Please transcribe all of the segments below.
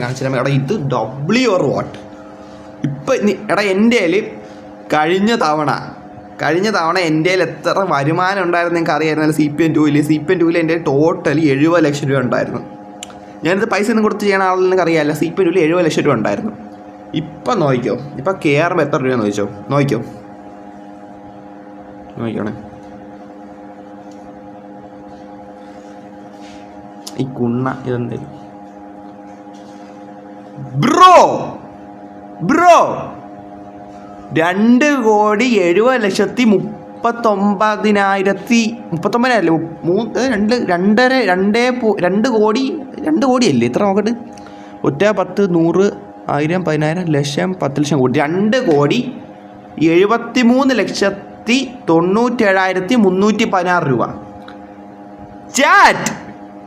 എടാ ഇത് W or what. ഇപ്പം എടാ എൻ്റെ കയ്യിൽ കഴിഞ്ഞ തവണ എൻ്റെ കയ്യിൽ എത്ര വരുമാനം ഉണ്ടായിരുന്നു നിങ്ങൾക്ക് അറിയാമായിരുന്നല്ലോ. CPN2 എൻ്റെ ടോട്ടലി 70 ലക്ഷം രൂപ ഉണ്ടായിരുന്നു. ഞാനിത് പൈസ ഒന്നും കൊടുത്ത് ചെയ്യണ ആളിൽ നിങ്ങൾക്ക് അറിയാമല്ലോ. CPN2 70 ലക്ഷം രൂപ ഉണ്ടായിരുന്നു. ഇപ്പം നോക്കിക്കോ, ഇപ്പം കയറുമ്പോൾ എത്ര രൂപ നോക്കിക്കോണേ. ഈ കുണ്ണ ഇതെന്തായാലും ബ്രോ 2,39,000 2 കോടിയല്ലേ എത്ര നോക്കട്ടെ. 1 10 100 1000 10,000 ലക്ഷം 10 ലക്ഷം കോടി 2,73,97,316 രൂപ. ചാറ്റ്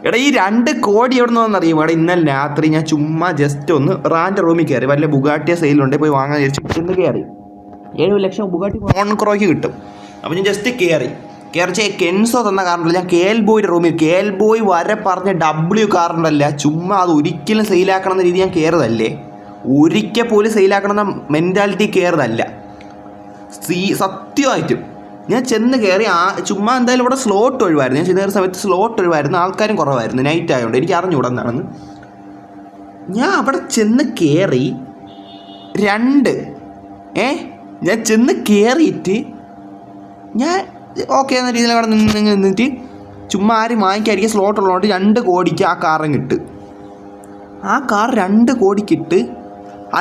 എടാ ഈ 2 കോടി എവിടെ നിന്നറിയുമോ? എടാ ഇന്നലെ രാത്രി ഞാൻ ചുമ്മാ ജസ്റ്റ് ഒന്ന് റാൻ്റെ റൂമിൽ കയറി. വല്ല ബുഗാട്ടിയ സെയിലുണ്ട് പോയി വാങ്ങാൻ വിചാരിച്ചു കയറി. 7 ലക്ഷം ബുഗാട്ടി ഓൺക്രോയ്ക്ക് കിട്ടും. അപ്പോൾ ഞാൻ ജസ്റ്റ് കയറി കെൻസോ തന്ന കാറുണ്ടല്ല, ഞാൻ KL ബോയുടെ റൂമിൽ KL ബോയ് വരെ പറഞ്ഞ W കാറുണ്ടല്ല, ചുമ്മാ അത് ഒരിക്കലും സെയിലാക്കണം എന്ന രീതി ഞാൻ കയറതല്ലേ. ഒരിക്കൽ പോലും സെയിലാക്കണമെന്ന മെൻറ്റാലിറ്റി കയറതല്ല. സത്യമായിട്ടും ഞാൻ ചെന്ന് കയറി ചുമ്മാ എന്തായാലും ഇവിടെ സ്ലോട്ട് ഒഴിവായിരുന്നു. ഞാൻ ചെന്ന് കയറിയ സമയത്ത് സ്ലോട്ട് ഒഴിവായിരുന്നു, ആൾക്കാരും കുറവായിരുന്നു, നൈറ്റ് ആയതുകൊണ്ട് എനിക്ക് അറിഞ്ഞുകൂടാ എന്താണെന്ന്. ഞാൻ അവിടെ ചെന്ന് കയറി ഞാൻ ചെന്ന് കയറിയിട്ട് ഞാൻ ഓക്കെ എന്ന രീതിയിൽ അവിടെ നിന്നിട്ട് ചുമ്മാ ആരും വാങ്ങിക്കാതിരിക്കും സ്ലോട്ട് ഉള്ളതുകൊണ്ട് 2 കോടിക്ക് ആ കാറും കിട്ട്. ആ കാർ 2 കോടിക്കിട്ട്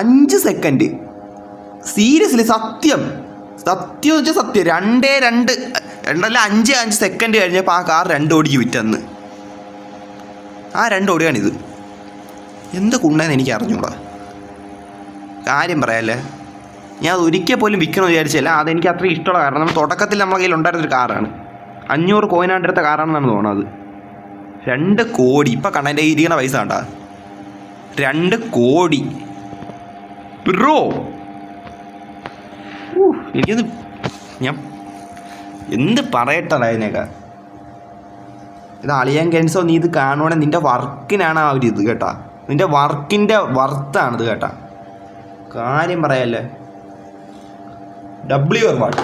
5 സെക്കൻഡ്. സീരിയസ്ലി സത്യം വെച്ചാൽ സത്യം 5 സെക്കൻഡ് കഴിഞ്ഞപ്പോൾ ആ കാർ 2 കോടിക്ക് വിറ്റന്ന്. ആ 2 കോടിയാണിത്. എന്ത് കുണ്ണേന്ന് എനിക്ക് അറിഞ്ഞൂടാ. കാര്യം പറയാല്ലേ, ഞാൻ അത് ഒരിക്കൽ പോലും വിൽക്കണമെന്ന് വിചാരിച്ചില്ല. അതെനിക്ക് അത്ര ഇഷ്ടമുള്ള കാരണം നമ്മൾ തുടക്കത്തിൽ നമ്മുടെ കയ്യിൽ ഉണ്ടായിരുന്നൊരു കാറാണ്. 500 കോയിനാണ്ട് എടുത്ത കാറാണെന്നാണ് തോന്നുന്നത്. 2 കോടി ഇപ്പം കണ്ട എൻ്റെ ഇരിക്കുന്ന പൈസ കണ്ടാ 2 കോടി ബ്രോ. എനിക്കത് ഞാൻ എന്ത് പറയട്ടല്ല അതിനേക്കാൾ. ഇത് അളിയാൻ കെൻസോ, നീ ഇത് കാണുവാണെങ്കിൽ നിൻ്റെ വർക്കിനാണ് ആ ഒരു ഇത് കേട്ടാ, നിൻ്റെ വർക്കിൻ്റെ വർത്താണിത് കേട്ടാ. കാര്യം പറയല്ലേ, W or what?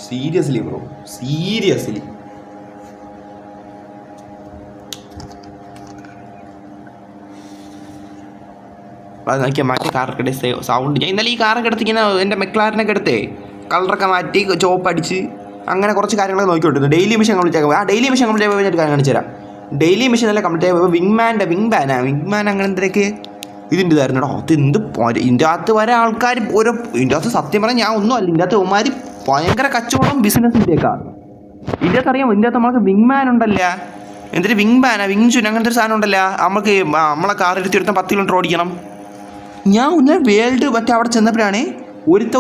Seriously bro, seriously. അത് നോക്കിയാൽ മറ്റേ കാറൊക്കെ സൗണ്ട്. ഞാൻ ഇന്നലെ ഈ കാറൊക്കെ എടുത്തിങ്ങനെ എൻ്റെ മെക്ലാറിനൊക്കെ എടുത്തേ കളറൊക്കെ മാറ്റി ചോപ്പ് അടിച്ച് അങ്ങനെ കുറച്ച് കാര്യങ്ങളൊക്കെ നോക്കിക്കൊണ്ടിരുന്നു. ഡെയിലി മിഷൻ കംപ്ലീറ്റ് ആകുമ്പോൾ ഡെയിലി മിഷൻ കംപ്ലീറ്റ് ആകുമ്പോൾ ഞാൻ കാണിച്ചു തരാം. ഡെയിലി മിഷൻ എല്ലാം കംപ്ലീറ്റ് ആകുമ്പോൾ വിങ്മാൻ അങ്ങനെ എന്തൊക്കെ ഇതിൻ്റെ ഇതായിരുന്നു കേട്ടോ. അത് എന്ത് ഇതിൻ്റെ അകത്ത് വരെ ആൾക്കാർ ഇതിൻ്റെ അകത്ത് സത്യം പറഞ്ഞാൽ ഞാൻ ഒന്നും അല്ല. ഇതിൻ്റെ അകത്ത് ഒമാര് ഭയങ്കര കച്ചവടം ബിസിനസ്സിൻ്റെയൊക്കെ ഇതിൻ്റെ അകത്ത് അറിയാം. ഇതിൻ്റെ അകത്ത് നമ്മൾക്ക് വിങ്മാൻ ഉണ്ടല്ല, എന്തൊരു വിങ്ചുൻ അങ്ങനത്തെ ഒരു സാധനം ഉണ്ടല്ല. നമ്മളെ കാർ എടുത്തിരുത്താൻ 10 കിലോമീറ്റർ ഓടിക്കണം. ഞാൻ ഒന്ന് വേൾഡ് അവിടെ ചെന്നപ്പോഴാണ്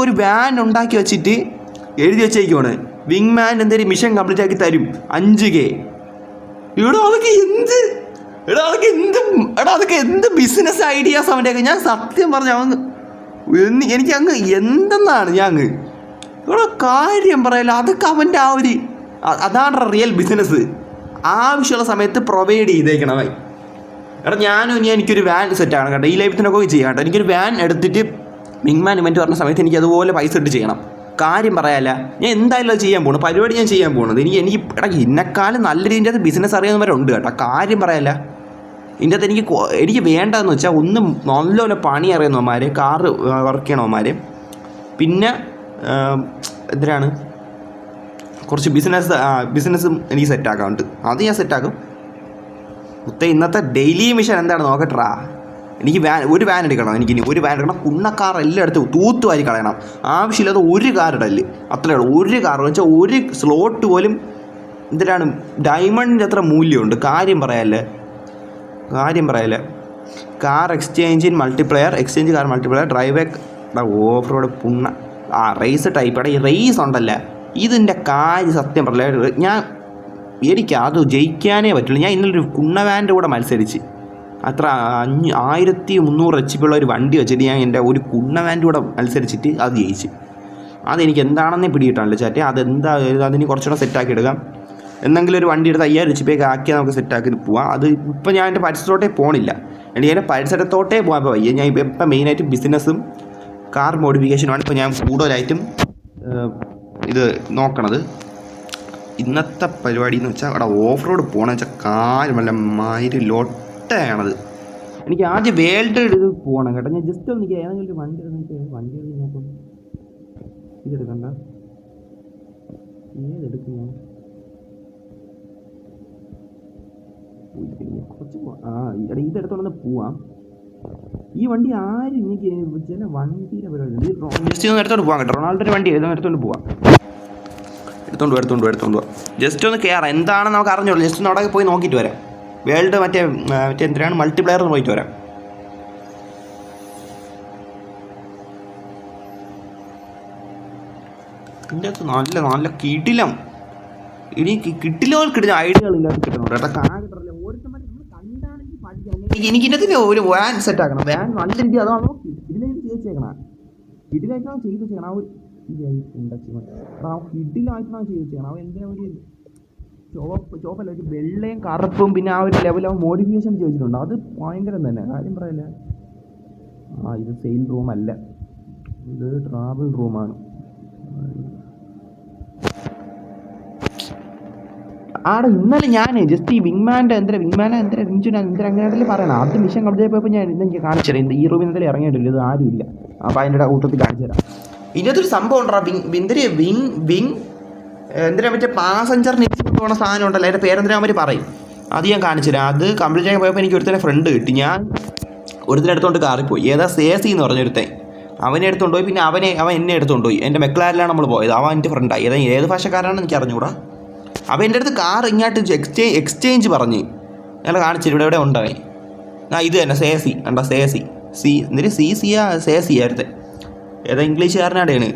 ഒരു വാൻ ഉണ്ടാക്കി വെച്ചിട്ട് എഴുതി വെച്ചേക്കുവാണ് വിങ്മാൻ എന്തൊരു മിഷൻ കംപ്ലീറ്റ് ആക്കി തരും 5K. അതൊക്കെ എന്ത് ബിസിനസ് ഐഡിയാസ് അവൻ്റെയൊക്കെ. ഞാൻ സത്യം പറഞ്ഞ എനിക്കങ്ങ് എന്തെന്നാണ് ഞാൻ കാര്യം പറയല്ല. അതൊക്കെ അവൻ്റെ അതാണ് റിയൽ ബിസിനസ്. ആവശ്യമുള്ള സമയത്ത് പ്രൊവൈഡ് ചെയ്തേക്കണമായി. എനിക്കൊരു വാൻ സെറ്റാണ് കേട്ടോ. ഈ ലൈഫിനൊക്കെ ചെയ്യാം കേട്ടോ. എനിക്കൊരു വാൻ എടുത്തിട്ട് വിങ്മാൻ ഇവൻറ്റ് പറഞ്ഞ സമയത്ത് എനിക്ക് അതുപോലെ പൈസ ഇട്ട് ചെയ്യണം. കാര്യം പറയാല്ല, ഞാൻ എന്തായാലും അത് ചെയ്യാൻ പോകുന്നു. പരിപാടി ഞാൻ ചെയ്യാൻ പോകുന്നത്. എനിക്ക് ഇന്നെക്കാളും നല്ല രീതിയിൽ ബിസിനസ് അറിയാവുന്നവരുണ്ട് കേട്ടോ. കാര്യം പറയാല്ല, ഇതിൻ്റെ അകത്ത് എനിക്ക് വേണ്ടതെന്ന് വെച്ചാൽ ഒന്നും നല്ലപോലെ പണി അറിയുന്നവന്മാർ, കാറ് വർക്ക് ചെയ്യണവന്മാർ, പിന്നെ എന്തിനാണ് കുറച്ച് ബിസിനസ്സും എനിക്ക് സെറ്റാക്കാറുണ്ട്. അത് ഞാൻ സെറ്റാക്കും. ഇന്നത്തെ ഡെയിലി മിഷൻ എന്താണ് നോക്കട്ടാ. എനിക്ക് ഒരു വാൻ എടുക്കണം. എനിക്കിനി ഒരു വാൻ എടുക്കണം. കുണ്ണക്കാർ എല്ലാം എടുത്ത് തൂത്തുവാരി കളയണം. ആവശ്യമില്ലാതെ ഒരു കാർ ഇടല്, അത്രേ ഉള്ളൂ. ഒരു കാർ എന്ന് വെച്ചാൽ ഒരു സ്ലോട്ട് പോലും എന്തിനാണ് ഡയമണ്ടിൻ്റെ അത്ര മൂല്യമുണ്ട്. കാര്യം പറയാല്ലേ. Car exchange car multiplayer drive off road പുണ്ണ റേസ് ടൈപ്പ്. ഈ റേസ് ഉണ്ടല്ലേ, ഇതിൻ്റെ കാര്യം സത്യം പറയല്ലേ, എനിക്ക് അത് ജയിക്കാനേ പറ്റുള്ളൂ. ഞാൻ ഇന്നലെ ഒരു കുണ്ണവാൻ്റെ കൂടെ മത്സരിച്ച് അത്ര 1300 HP ഉള്ള ഒരു വണ്ടി വെച്ചിട്ട് ഞാൻ എൻ്റെ ഒരു കുണ്ണവാൻ്റെ കൂടെ മത്സരിച്ചിട്ട് അത് ജയിച്ച്. അതെനിക്ക് എന്താണെന്നേ പിടികിട്ടാണല്ലോ ചാറ്റ്. അതിന് കുറച്ചുകൂടെ സെറ്റാക്കി എടുക്കാം. എന്തെങ്കിലും ഒരു വണ്ടി എടുത്ത് 5000 HP ആക്കിയാൽ നമുക്ക് സെറ്റാക്കി പോവാം. അത് ഇപ്പം ഞാൻ എൻ്റെ പരിസരത്തോട്ടേ പോകണില്ല. എനിക്ക് എൻ്റെ പരിസരത്തോട്ടേ പോകാൻ ഇപ്പോൾ വയ്യ. ഞാൻ ഇപ്പം മെയിനായിട്ട് ബിസിനസ്സും കാർ മോഡിഫിക്കേഷനുമാണ് ഇപ്പോൾ ഞാൻ കൂടുതലായിട്ടും ഇത് നോക്കണത്. ഇന്നത്തെ പരിപാടി എന്ന് വെച്ചാൽ അവിടെ ഓഫ് റോഡ് പോകണമെന്ന് വെച്ചാൽ കാര്യമല്ല മയിര് ലൊട്ടയാണത്. എനിക്ക് ആദ്യം വേൾഡ് ഇത് പോകണം കേട്ടോ. ഞാൻ ജസ്റ്റ് ഒന്ന് എനിക്ക് ഏതെങ്കിലും ഒരു വണ്ടി ഞാൻ ഇതെടുക്കണ്ട, ഏതെടുക്കും ഞാൻ കുറച്ച് ഇതെടുത്തോണ്ട് പോവാം. ഈ വണ്ടി ആരും എനിക്ക് ചില വണ്ടിയുടെ പരിപാടി ജസ്റ്റ് ഒന്ന് എടുത്തോണ്ട് പോകാം കേട്ടോ. റൊണാൾഡോയുടെ വണ്ടി എടുത്തോണ്ട് പോവാം. എടുത്തോണ്ട് പോവാം. ജസ്റ്റ് ഒന്ന് കയറാം. എന്താണെന്ന് നമുക്ക് അറിഞ്ഞോളൂ. ജസ്റ്റ് ഒന്ന് അവിടെ പോയി നോക്കിയിട്ട് വരാം. വേൾഡ് മറ്റേ എന്തിനാണ് മൾട്ടിപ്ലെയർ പോയിട്ട് വരാം. ഇതിൻ്റെ അകത്ത് നല്ല നല്ല കിടിലം ഐഡിയകളില്ലാതെ കിട്ടുന്നുണ്ട് കേട്ടോ. കാര്യം ഓരോരുത്തന്മാർ നമ്മൾ കണ്ടാണെങ്കിൽ പഠിക്കാം. എനിക്കിതിൻ്റെ ഒരു വാൻ സെറ്റ് ആക്കണം. വാൻ നല്ല രീതി അതാണോ ഇതിലേക്ക് ചെയ്തേക്കണം. ഇതിലേക്കാണ് ചെയ്ത് വെച്ചേക്കണം. ആ ഒരു ഇതിലായിട്ടാണ് ചെയ്ത് വെച്ചേക്കണം. അവൻ എൻ്റെ ഒരു ചോപ്പല്ല, ഒരു വെള്ളയും കറുപ്പും പിന്നെ ആ ഒരു ലെവൽ അവൻ മോഡിഫിക്കേഷൻ ചോദിച്ചിട്ടുണ്ട്. അത് ഭയങ്കരം തന്നെ, കാര്യം പറയല്ലേ. ഇത് സെയിൽ റൂമല്ല, ഇത് ട്രാവൽ റൂമാണ്. ആടെ ഇന്നലെ ഞാൻ ജസ്റ്റ് ഈ വിങ്മാൻ്റെ അങ്ങനെ പറയണം. അത് മിഷൻ കംപ്ലീറ്റ് പോയപ്പോൾ ഞാൻ ഇന്നെനിക്ക് കാണിച്ചു തരാം. ഈ റൂമിൽ നിന്നല്ലേ ഇറങ്ങിയിട്ടില്ല, ഇത് ആരുമില്ല. അപ്പോൾ അതിൻ്റെ കൂട്ടത്തിൽ കാണിച്ചു തരാം. ഇതിനകത്തൊരു സംഭവം ഉണ്ടോ വിങ് എന്തിനാ മറ്റേ പാസഞ്ചറിന് പോകണ സാധനം ഉണ്ടല്ലോ, അതിൻ്റെ പേരെന്തിനാ അവർ പറയും. അത് ഞാൻ കാണിച്ചു തരാം. അത് കംപ്ലീറ്റ് ആയി പോയപ്പോൾ എനിക്ക് ഒരുത്തന്നെ ഫ്രണ്ട് കിട്ടി. ഞാൻ ഒരുത്തനെ എടുത്തുകൊണ്ട് കാറിൽ പോയി. ഏതാ സേസി എന്ന് പറഞ്ഞൊരുത്തൻ, അവനെ എടുത്തുകൊണ്ട് പോയി. പിന്നെ അവൻ എന്നെ എടുത്തുകൊണ്ട് പോയി. എൻ്റെ മെക്ലാരിലാണ് നമ്മൾ പോയത്. അവൻ എൻ്റെ ഫ്രണ്ടായി. ഏത് ഭാഷക്കാരാണെന്ന് എനിക്ക് അറിഞ്ഞുകൂടാ. അപ്പോൾ എൻ്റെ അടുത്ത് കാർ ഇങ്ങോട്ട് എക്സ്ചേഞ്ച് പറഞ്ഞ് ഞങ്ങൾ കാണിച്ചിട്ട് ഇവിടെ ഉണ്ടായി. ഇത് തന്നെ സേസി കണ്ട, സേസി സേസിയായിരുത്തെ ഏതാ ഇംഗ്ലീഷുകാരനാടെയാണ്.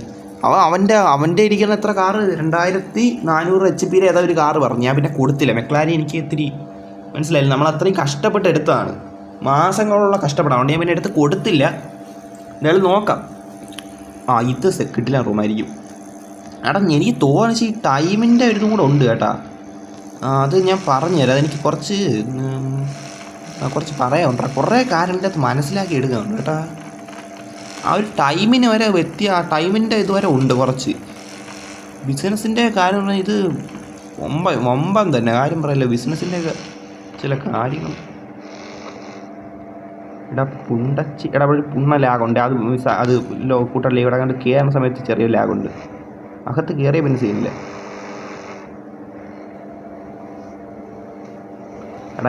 അവൻ്റെ ഇരിക്കുന്ന എത്ര കാറ് 2400 HP ഏതാ ഒരു കാറ് പറഞ്ഞു. ഞാൻ പിന്നെ കൊടുത്തില്ല. മെക്ലാരി എനിക്ക് ഇത്തിരി മനസ്സിലായില്ല. നമ്മൾ അത്രയും കഷ്ടപ്പെട്ട് എടുത്തതാണ്, മാസങ്ങളുള്ള കഷ്ടപ്പെടാം. അതുകൊണ്ട് ഞാൻ പിന്നെ എടുത്ത് കൊടുത്തില്ല. എന്തായാലും നോക്കാം. ഇത് കിട്ടില്ല റൂമായിരിക്കും. എടാ എനിക്ക് തോന്നുന്നു ഈ ടൈമിൻ്റെ ഒരു ഇതും കൂടെ ഉണ്ട് കേട്ടാ. അത് ഞാൻ പറഞ്ഞുതരാം. അതെനിക്ക് കുറച്ച് പറയാനുണ്ട്. കുറേ കാര്യങ്ങളുടെ അത് മനസ്സിലാക്കി എടുക്കുന്നുണ്ട് കേട്ടാ. ആ ഒരു ടൈമിന് വരെ ആ ടൈമിൻ്റെ ഇതുവരെ ഉണ്ട് കുറച്ച്. ബിസിനസ്സിൻ്റെ കാര്യം പറഞ്ഞാൽ ഇത് വമ്പം തന്നെ, കാര്യം പറയല്ലോ. ബിസിനസ്സിൻ്റെ ചില കാര്യങ്ങൾ ഇവിടെ ഒരു പുണ്ണ ലാഗുണ്ട്. അത് കൂട്ടല്ലേ ഇവിടെ കണ്ട് കയറുന്ന സമയത്ത് ചെറിയ ലാഗുണ്ട്. അകത്ത് കയറിയ പിന്നെ സീനില്ല.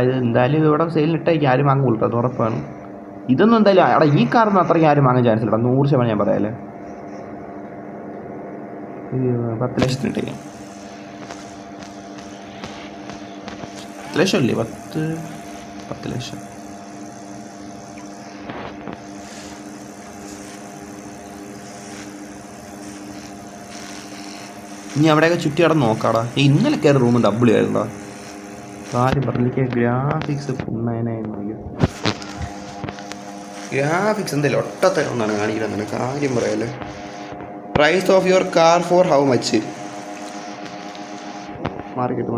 ഇത് എന്തായാലും ഇവിടെ സെയിലിനിട്ടേക്ക് ആരും വാങ്ങുള്ളൂ, അത് ഉറപ്പാണ്. ഇതൊന്നും എന്തായാലും ഈ കാറൊന്നും അത്രയ്ക്ക് ആരും വാങ്ങാൻ ചാൻസ് ഇല്ല. 100% ഞാൻ പറയാല്ലേ. 10 ലക്ഷത്തിനിട്ടേക്കാം. 10 ലക്ഷമല്ലേ? 10 ലക്ഷം. ഇനി അവിടെയൊക്കെ ചുറ്റി അവിടെ നോക്കാടാ. ഇന്നലെ കയറി റൂം ഡബിൾ ആയിരുന്നോ? കാര്യം പറഞ്ഞിരിക്കുക. ഗ്രാഫിക്സ് പുണ്ണേനായിരുന്നു. ഗ്രാഫിക്സ് എന്തെങ്കിലും ഒട്ടത്തരം ഒന്നാണ് കാണിക്കുന്നത്. കാര്യം പറയാല്ലേ. Price of your car for how much? മാറിക്കട്ടെ.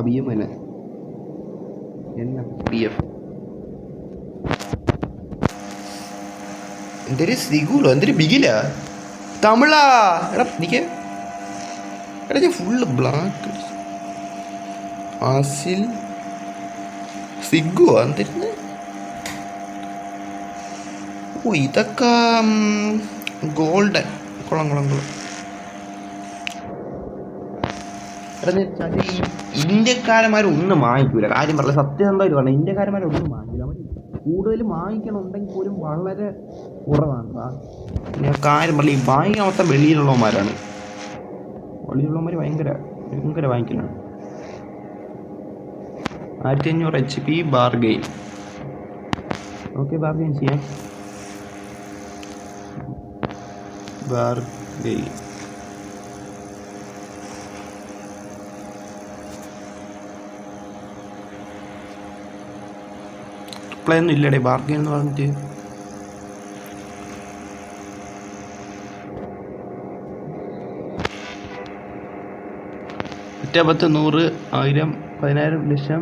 BM തന്നെ. BF എന്തൊരു സിഗുലോ, എന്തൊരു ബിഗിലാ തമിഴാ. എനിക്ക് ഞാൻ ഫുള്ള് ബ്ലാക്ക് ആസിൽ സിഗു എന്തിരുന്ന്. ഇതൊക്കെ ഗോൾഡൻ. കുളം ഈ ഇന്ത്യക്കാരന്മാരൊന്നും വാങ്ങിക്കൂല. കാര്യം പറഞ്ഞ സത്യസന്ധമായിട്ട് പറഞ്ഞാൽ ഇന്ത്യക്കാരന്മാരൊന്നും വാങ്ങിക്കില്ല. അവർ കൂടുതൽ വാങ്ങിക്കണമെന്നുണ്ടെങ്കിൽ പോലും വളരെ കുറവാണ്. പിന്നെ കാര്യം പറഞ്ഞാൽ ഈ വാങ്ങിക്കാൻ മൊത്തം വെളിയിലുള്ളവന്മാരാണ്. ഭയങ്കര വാങ്ങിക്കലാണ്. 1500 HP ബാർഗെയിൻ. ഓക്കെ, ബാർഗെയിൻ ചെയ്യാം. ബാർഗെയിൻ റിപ്ലൈ ഒന്നും ഇല്ലടേ. ബാർഗെയിൻ എന്ന് പറഞ്ഞിട്ട് ഒറ്റ 10 100 1000 10,000 ലക്ഷം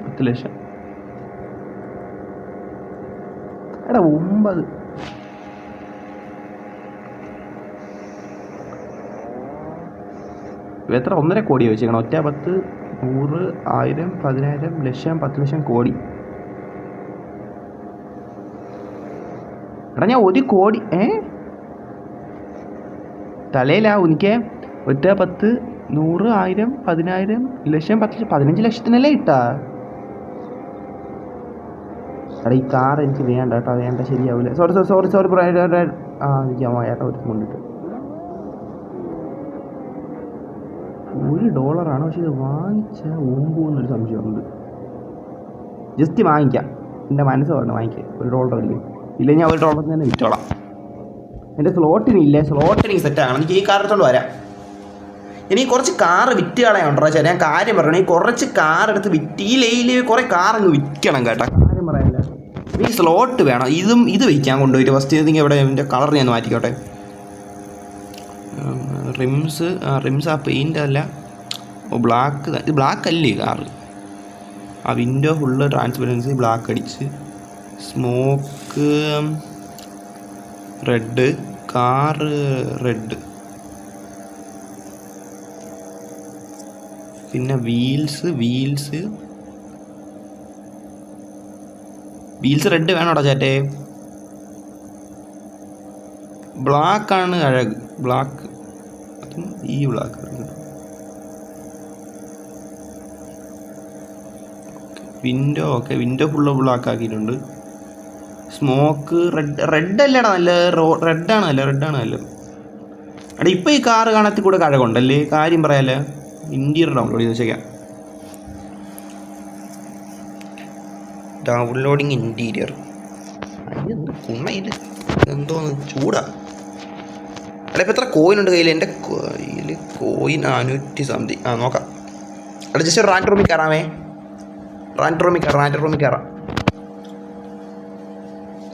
10 ലക്ഷം. എടാ 9 എത്ര 1.5 കോടി വെച്ചേക്കണം. ഒറ്റ 10 100 1000 10,000 ലക്ഷം 10 ലക്ഷം കോടി. എടാ ഞാൻ 1 കോടി തലയിലാവും എനിക്ക്. ഒറ്റ 10 100 1000 10,000 ലക്ഷം 10 ലക്ഷം 15 ലക്ഷത്തിനല്ലേ ഇട്ടാ. എടാ ഈ കാർ എനിക്ക് വേണ്ട കേട്ടോ, വേണ്ട, ശരിയാവില്ല. Sorry bro. എനിക്ക് ഏട്ടാ ഒരു കൊണ്ടിട്ട് $1 പക്ഷെ ഇത് വാങ്ങിച്ചാൽ ഓമ്പോന്നൊരു സംശയമുണ്ട്. ജസ്റ്റ് വാങ്ങിക്കാം, എൻ്റെ മനസ്സ് പറഞ്ഞു വാങ്ങിക്കാം. $1 ഇല്ലേ? ഇല്ലെങ്കിൽ ഞാൻ $1 തന്നെ വിറ്റോളാം. എൻ്റെ സ്ലോട്ടിനില്ലേ, സ്ലോട്ടിന് സെറ്റാണ്. എനിക്ക് ഈ കാർ എടുത്തോണ്ട് വരാം. എനിക്ക് കുറച്ച് കാറ് വിറ്റ് കളയാണ്ടോ ചേട്ടാ. ഞാൻ കാര്യം പറയണം, ഈ കുറച്ച് കാർ എടുത്ത് വിറ്റ് ഈ ലൈനിൽ കുറേ കാർ അങ്ങ് വിൽക്കണം കേട്ടോ. കാര്യം പറയാനില്ല, ഈ സ്ലോട്ട് വേണം. ഇത് വയ്ക്കാൻ കൊണ്ടുപോയിട്ട് ഫസ്റ്റ് ഇതിങ്ങനെ ഇവിടെ എൻ്റെ കളർ ഞാൻ മാറ്റിക്കോട്ടെ. റിംസ് ആ പെയിൻ്റ് അല്ല, ബ്ലാക്ക്. ഇത് ബ്ലാക്ക് അല്ലേ കാറ്? ആ വിൻഡോ ഫുള്ള് ട്രാൻസ്പെറൻസി ബ്ലാക്ക് അടിച്ച്. Smoke red, car red. പിന്നെ വീൽസ് റെഡ് വേണോടാ ചേട്ടേ. ബ്ലാക്കാണ് അഴക്, ബ്ലാക്ക്. അതും ഈ black. Window okay, window full black ആക്കിയിട്ടുണ്ട്. സ്മോക്ക് റെഡ് അല്ലേടാ നല്ല, റെഡാണ് നല്ല. എടാ ഇപ്പം ഈ കാറ് കാണത്തിൽ കൂടെ കഴകുണ്ടല്ലേ, കാര്യം പറയാല്ലേ. ഇൻറ്റീരിയർ ഡൗൺലോഡ് ചെയ്ത് വെച്ചേക്കാം. Downloading interior. അയ്യെന്ത് കുണ്ണയിൽ എന്തോന്ന് ചൂടാ. എടാ ഇപ്പം എത്ര കോയിനുണ്ട് കയ്യിൽ? എൻ്റെ കയ്യിൽ കോയിൻ 400 സംതിങ്. നോക്കാം. എടാ ജസ്റ്റ് റാൻഡ് റൂമിൽ കയറാമേ. റാൻഡ് റൂമിൽ കയറാം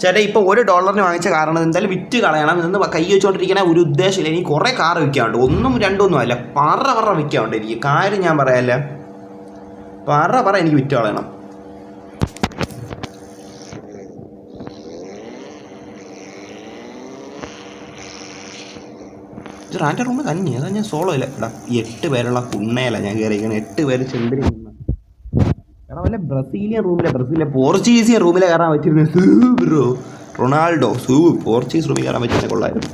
ചേട്ടാ. ഇപ്പോൾ $1 വാങ്ങിച്ച കാരണം എന്തായാലും വിറ്റ് കളയണം. ഇന്ന് കൈ വെച്ചുകൊണ്ടിരിക്കണ ഒരു ഉദ്ദേശമില്ല. എനിക്ക് കുറേ കാർ വിൽക്കാറുണ്ട്, 1 2 ഒന്നും അല്ല, പറ വിൽക്കാറുണ്ട് എനിക്ക്. കാര്യം ഞാൻ പറയാമല്ല, പറ എനിക്ക് വിറ്റ് കളയണം. റാൻഡ് റൂമിൽ തന്നെ, അതാ ഞാൻ സോളോ ഇല്ല. എടാ 8 പേരുള്ള കുണ്ണയല്ല ഞാൻ കയറിയിരിക്കണം. 8 പേര് ചെന്തിരി. എടാ വല്ല ബ്രസീലിയൻ പോർച്ചുഗീസിയൻ റൂമിലെ കയറാൻ പറ്റിയിരുന്നു ബ്രോ. റൊണാൾഡോ പോർച്ചുഗീസ് റൂമിൽ കയറാൻ പറ്റിയ കൊള്ളായിരുന്നു.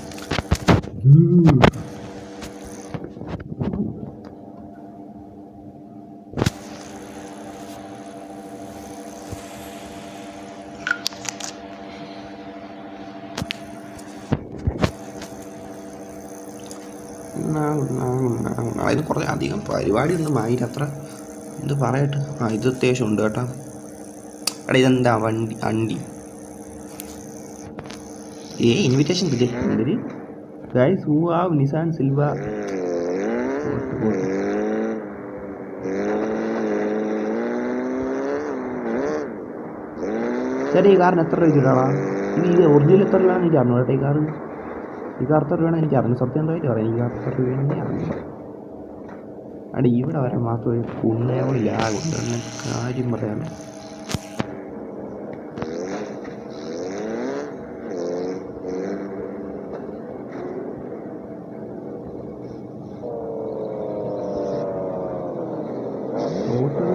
ഇത് കുറേ അധികം പരിപാടിയൊന്നും ആയിട്ട് അത്ര എന്ത് പറയട്ടെ. ഇത് അത്യാവശ്യം ഉണ്ട് കേട്ടോ. എടാ ഇതെന്താ അണ്ടി ഇൻവിറ്റേഷൻ കിട്ടിയ guys who have Nissan Silva. ചേട്ടാ ഈ കാറിന് എത്ര രൂപ കിട്ടാടാ? ഇത് ഒറിജിനൽ എത്ര രൂപയാണ് എനിക്ക് അറിഞ്ഞു കേട്ടോ. ഈ കാർ എത്ര രൂപയാണ് എനിക്ക് അറിഞ്ഞു, സത്യം എന്തായിട്ട് പറയാം. ഈ കാർ എത്ര രൂപയാണെന്ന് അറിഞ്ഞു. അവിടെ ഇവിടെ വരാൻ മാത്രം ഒരു പുണ്യമില്ല കൊണ്ടുതന്നെ കാര്യം പറയാൻ.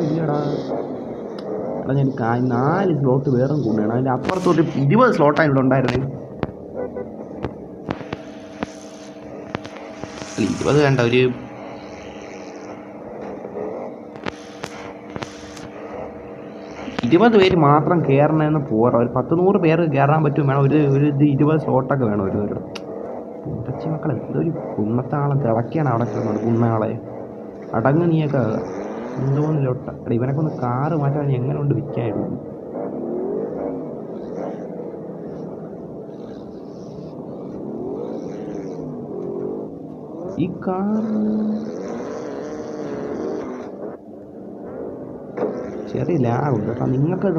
ഇല്ലടാ എടാ ഞാൻ 4 സ്ലോട്ട് വേറെ കൊണ്ടുവേണം. അതിൻ്റെ അപ്പുറത്തോട്ട് 20 സ്ലോട്ടാണ് ഇവിടെ ഉണ്ടായിരുന്നത്. 20 വേണ്ട, ഒരു 20 പേര് മാത്രം കയറണമെന്ന് പോരാ. ഒരു 10-100 പേർക്ക് കയറാൻ പറ്റും വേണം. ഒരു 20 സ്ലോട്ടൊക്കെ വേണം. ഒരു ഉടച്ചി മക്കളെ എന്തൊരു കുന്നത്താളം തിളക്കിയാണ് അവിടെ കിടന്നത്. കുന്നയാളെ അടങ്ങ് നീയൊക്കെ എന്തോന്നില്ലോട്ട. എടാ ഇവനൊക്കെ ഒന്ന് കാറ് മാറ്റാൻ എങ്ങനെ കൊണ്ട് വിൽക്കായിരുന്നു. ഈ കാർ ചെറിയ ലാഗുണ്ട് കേട്ടോ. നിങ്ങൾക്കത്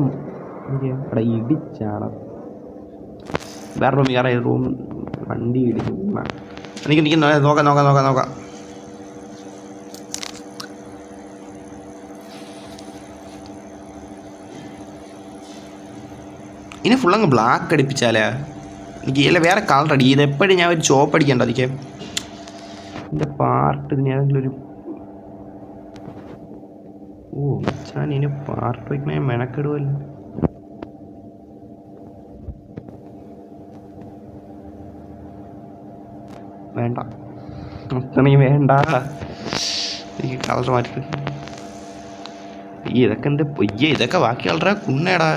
എടാ ഇടിച്ചാണ്. വേറെ റൂം വേറെ റൂം വണ്ടി ഇടിക്കും. എനിക്ക് നോക്കാം. ഇനി ഫുള്ളങ്ങ് ബ്ലാക്ക് അടിപ്പിച്ചാലേ എനിക്ക് അല്ല വേറെ കളർ അടി. ഇതെപ്പോഴും ഞാൻ ഒരു ചോപ്പ് അടിക്കണ്ട. അതിക്ക് എൻ്റെ പാർട്ട് ഇതിന് ഏതെങ്കിലും ഒരു ഞാൻ ഇനി പാർട്ട് വയ്ക്കണേ മെനക്കെടുവല്ലോ. വേണ്ട അത്രയും വേണ്ട. ഈ കളർ മാറ്റി ഇതൊക്കെ എന്ത് ഇതൊക്കെ ബാക്കി കളറാ കുന്നേടാ.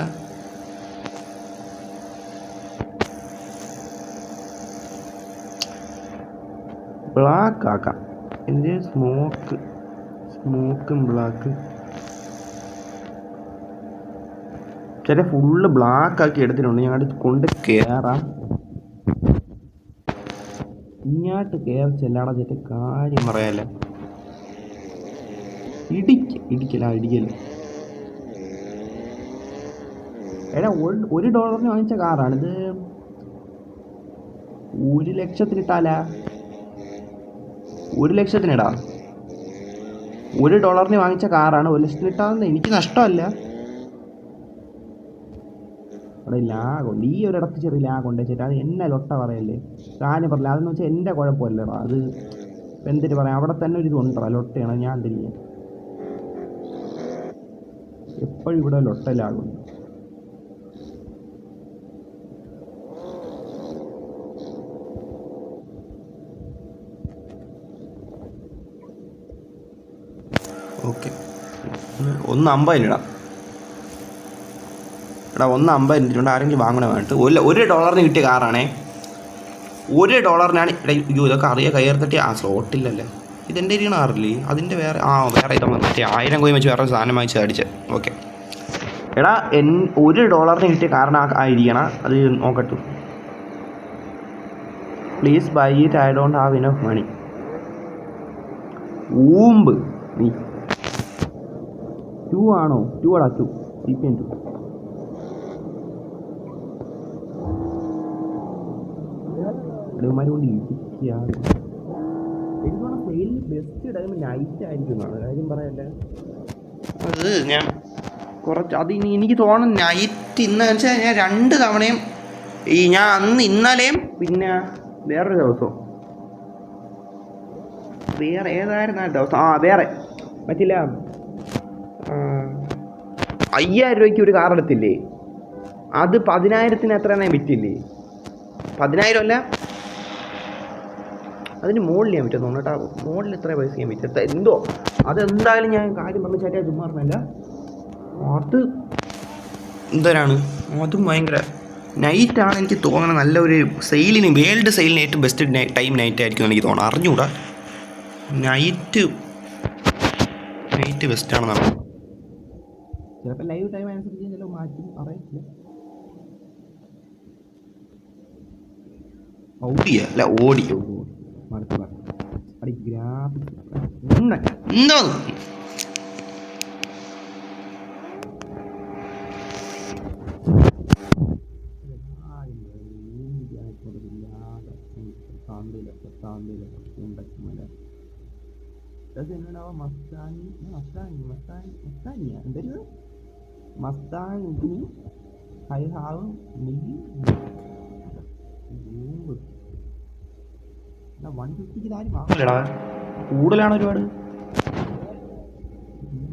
ബ്ലാക്ക് ആക്കാം. എൻ്റെ സ്മോക്കും ബ്ലാക്ക് ചില ഫുള്ള് ബ്ലാക്ക് ആക്കി എടുത്തിട്ടുണ്ട്. ഞങ്ങളുടെ കൊണ്ട് കയറാം. ഇങ്ങോട്ട് കയറി ചെല്ലാടാ ചേട്ടൻ. കാര്യം പറയാല്ല. ഇടിക്കല എടാ $1 വാങ്ങിച്ച കാറാണിത്. 1,00,000 1,00,000 $1 വാങ്ങിച്ച കാറാണ്. 1,00,000 ഇട്ടാന്ന് എനിക്ക് നഷ്ടമല്ല. അവിടെ ലാഗുണ്ട്. ഈ ഒരിടത്ത് ചെറിയ ലാഗുണ്ട് ചേട്ടാ. അത് എന്നെ ലൊട്ട പറയല്ലേ. കാര്യം പറയില്ല. അതെന്ന് വെച്ചാൽ എൻ്റെ കുഴപ്പമല്ലടാ. അത് എന്തിട്ട് പറയാം. അവിടെ തന്നെ ഒരു ഇതുണ്ടോ ലൊട്ടയാണ്. ഞാൻ എന്തിരിക്കുക എപ്പോഴും ഇവിടെ ലൊട്ട ലാഗുണ്ട്. ഓക്കെ 1.50 ഇടാം. എടാ 1.50 ആരെങ്കിലും വാങ്ങണേ വേണ്ടിട്ട്. $1 കിട്ടിയ കാറാണേ. $1 ഇതൊക്കെ അറിയാം. കയർ തട്ടി സ്ലോട്ടില്ലല്ലേ. ഇതെൻ്റെ ഇരിക്കണ കാറില്ലേ. അതിൻ്റെ വേറെ ഇതോ മറ്റേ 1000 കോയിൻ വെച്ച് വേറെ സാധനം വാങ്ങിച്ച് അടിച്ചത്. ഓക്കെ എടാ $1 കിട്ടിയ കാറിനായിരിക്കണം. അത് നോക്കട്ടു. Please buy it. I don't have enough money. നീ 2 ആണോ? 2 CPN 2. ഇടവന്മാർ കൊണ്ട് ഇടിക്കുകയാണ്. എനിക്ക് തോന്നുന്നു സെയിലിൽ ബെസ്റ്റ് ടൈം നൈറ്റ് ആയിരിക്കുന്നതാണ്. കാര്യം പറയല്ലേ. അത് ഞാൻ കുറച്ച് എനിക്ക് തോന്നുന്നു നൈറ്റ് ഇന്ന് വെച്ചാൽ ഞാൻ 2 തവണയും ഞാൻ ഇന്നലെയും പിന്നെ വേറൊരു ദിവസവും വേറെ ഏതായിരുന്നു ആ ദിവസം വേറെ പറ്റില്ല. 5000 രൂപയ്ക്ക് ഒരു കാർ എടുത്തില്ലേ. അത് 10,000-ന് എത്രയാണ് വിറ്റില്ലേ. 10,000 അല്ല അതിന് മുകളിൽ ഞാൻ വിറ്റു തോന്നുന്നു കേട്ടോ. മുകളിൽ ഇത്ര പൈസ ഞാൻ വിറ്റ എന്തോ. അതെന്തായാലും ഞാൻ കാര്യം പറഞ്ഞ ചേട്ടാ ചുമ്മാ പറഞ്ഞല്ല. അത് എന്തരാണ് അതും ഭയങ്കര നൈറ്റാണ് എനിക്ക് തോന്നണം. നല്ലൊരു സെയിലിന് വേൾഡ് സെയിലിന് ഏറ്റവും ബെസ്റ്റ് ടൈം നൈറ്റ് ആയിരിക്കും എനിക്ക് തോന്നണം. അറിഞ്ഞൂടാ. നൈറ്റ് ബെസ്റ്റാണെന്നാണ്. ചിലപ്പോൾ ലൈവ് ടൈം അനുസരിച്ച് ചിലപ്പോൾ മാറ്റും. അറിയില്ല. ഓടിയോ എന്തോ കൂടുതലാണ് ഒരുപാട്.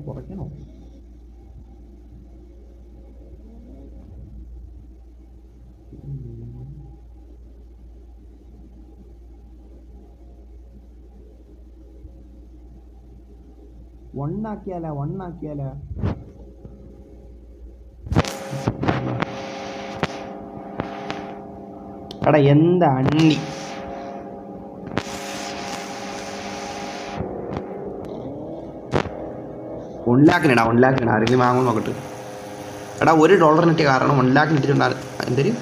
കുറയ്ക്കണോ? ഒന്നാക്കിയാല എടാ എന്താ അണ്ണി. $1 ലാഖിന് ആരെങ്കിലും വാങ്ങും നോക്കട്ടെ. എടാ $1 കിട്ടിയ കാരണം $1 ലാഖിന് ഇട്ടിട്ടുണ്ടാകും. എന്തൊരു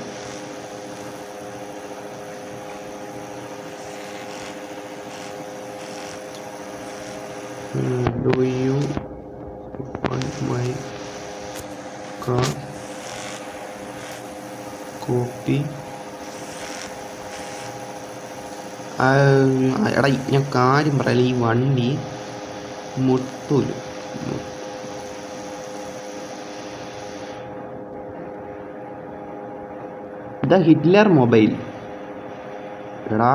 do you want my car copy? എടാ ഞാൻ കാര്യം പറയാം. ഈ വണ്ടി മുട്ടൂല് ദ ഹിറ്റ്ലർ മൊബൈൽ. എടാ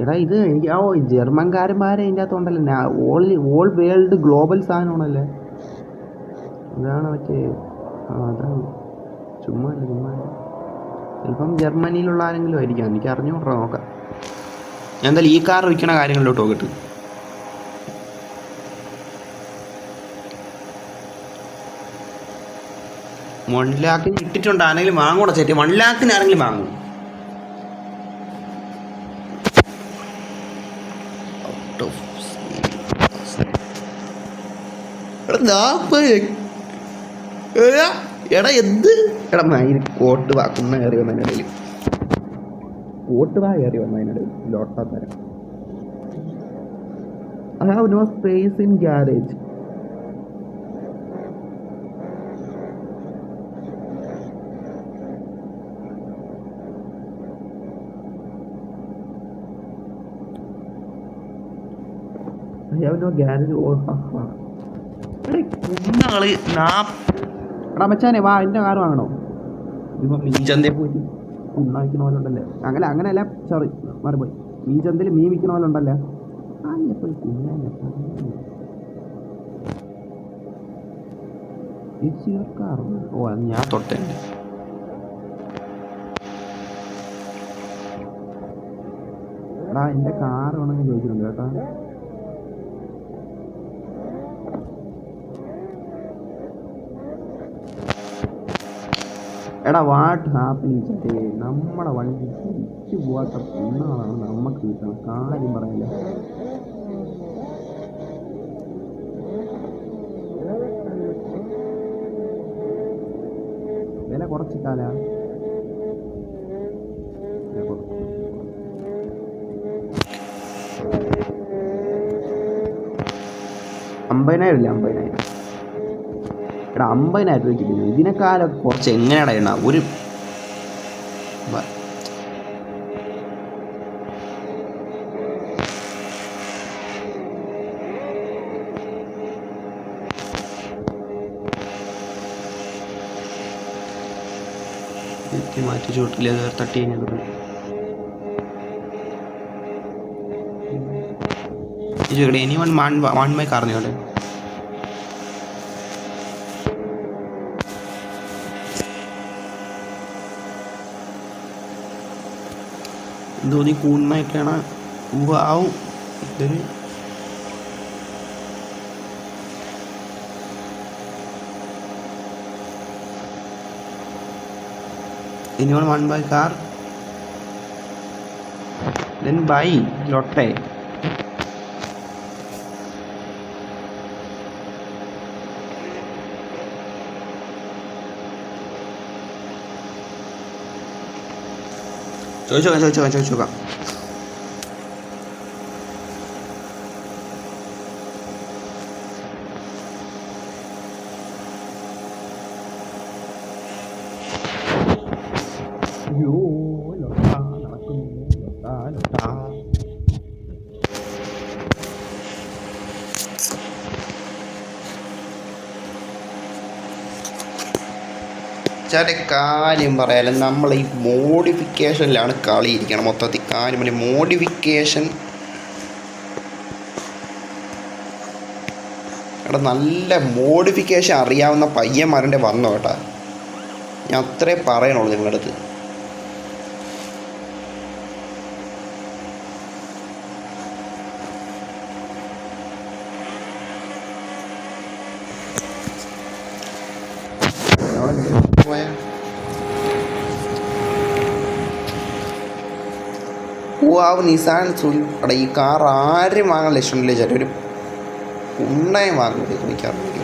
എടാ ഇത് എനിക്ക് ജർമ്മൻകാരന്മാരെ അതിൻ്റെ അകത്തുണ്ടല്ലോ. ഓൾ വേൾഡ് ഗ്ലോബൽ സാധനമാണല്ലേ. അതാണ് മറ്റേ അതാണ് ചുമ്മാ ചിലപ്പം ജർമ്മനിയിലുള്ള ആരെങ്കിലും ആയിരിക്കാം, എനിക്ക് അറിഞ്ഞുകൊണ്ടോ നോക്കാം. ഞാൻ എന്തായാലും ഈ കാർ വിൽക്കണ കാര്യങ്ങളിലോട്ട് നോക്കട്ടെ. $1 lakh ഇട്ടിട്ടുണ്ട്. ആരെങ്കിലും വാങ്ങൂടെ ചേട്ടി? $1 lakh ആരെങ്കിലും വാങ്ങും? എടാ എന്ത് എടാ മൈന് കോട്ട് വാക്കുന്ന കയറി വന്നതിനിടയിൽ കോട്ട് വാ കയറി വന്നതിനിടയിൽ ലോട്ടത്തരം. I have no space in garage. I have no garage. എടാ മച്ചാനെ വാ, എൻ്റെ കാറ് വാങ്ങണോ? ഇപ്പം മീൻചന്തയിൽ പോയിട്ട് ഉണ്ണ വയ്ക്കുന്ന പോലെ ഉണ്ടല്ലേ. അങ്ങനെയല്ല, സോറി മാറിപ്പോയി. മീൻചന്തയിൽ മീൻ വിൽക്കുന്ന പോലെ ഉണ്ടല്ലേ. ഓ അത് ഞാൻ തൊട്ടുണ്ട്. എടാ എൻ്റെ കാറ് വേണമെന്ന് ചോദിച്ചിട്ടുണ്ട് കേട്ടോ. എടാ വാട്ട് ഹാപ്പനിങ് ചേ, നമ്മുടെ വണ്ടി തിരിച്ചു പോവാത്ത പെണ്ണാളാണ് നമുക്ക് കിട്ടണം. കാര്യം പറയില്ല. വില കുറച്ചിട്ടാലാ? 50,000 ഇല്ല, 50,000. എടാ 50,000 രൂപയ്ക്ക് കിട്ടുന്നു. ഇതിനേക്കാളൊക്കെ കുറച്ച് എങ്ങനെയാടാ എണ്ണ ഒരു മാറ്റി ചൂട്ടില്ല തട്ടി കഴിഞ്ഞത് ഇനി വൺ മൈ കാർന്നോടെ. ധോനി കൂൺമയൊക്കെയാണ് ആവും. ഇതൊരു anyone want buy car? Then buy Lotte. ചോദിച്ചോക്കാം. കാര്യം പറയാലും നമ്മൾ ഈ മോഡിഫിക്കേഷനിലാണ് കളി ഇരിക്കണം മൊത്തത്തിൽ. കാര്യം മോഡിഫിക്കേഷൻ എടാ നല്ല മോഡിഫിക്കേഷൻ അറിയാവുന്ന പയ്യന്മാരുടെ വന്നോ കേട്ടാ. ഞാൻ അത്രേ പറയണുള്ളൂ നിങ്ങളുടെ അടുത്ത്. നിസാൻ എടാ ഈ കാർ ആരും വാങ്ങാൻ ലക്ഷ്യമില്ല ചേട്ടാ. ഒരു ഉണ്ണയും വാങ്ങുന്നത് എനിക്കറിയില്ല.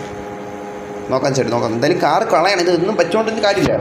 നോക്കാം ചേട്ടാ നോക്കാം. എന്തായാലും കാർ കളയണം. ഇത് ഒന്നും പറ്റുകൊണ്ടൊന്നും കാര്യമില്ല.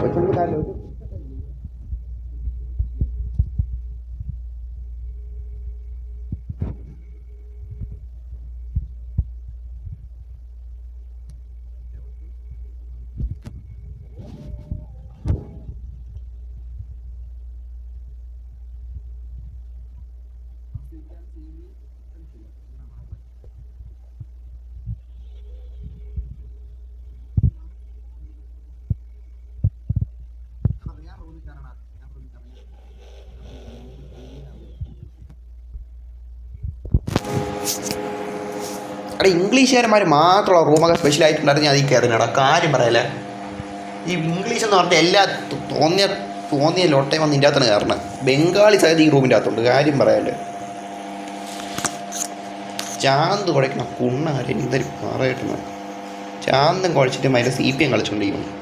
എടാ ഇംഗ്ലീഷുകാരന്മാർ മാത്രമുള്ള റൂമൊക്കെ സ്പെഷ്യലായിട്ടുണ്ടായിരുന്നു അതിൽ കയറുന്നടാ. കാര്യം പറയല്ലേ, ഈ ഇംഗ്ലീഷ് എന്ന് പറഞ്ഞാൽ എല്ലാ തോന്നിയ ലോട്ടയും വന്ന് ഇതിൻ്റെ അകത്താണ് കയറണം. ബംഗാളി സഹിതം ഈ റൂമിൻ്റെ അകത്തുണ്ട്. കാര്യം പറയാല്ലേ, ചാന്ത് കുഴക്കണം കുണ്ണാരും എന്തൊരു പറയട്ടുന്നത്. ചാന്തം കുഴച്ചിട്ട് അതിൻ്റെ CPM കളിച്ചുകൊണ്ടിരിക്കുന്നു.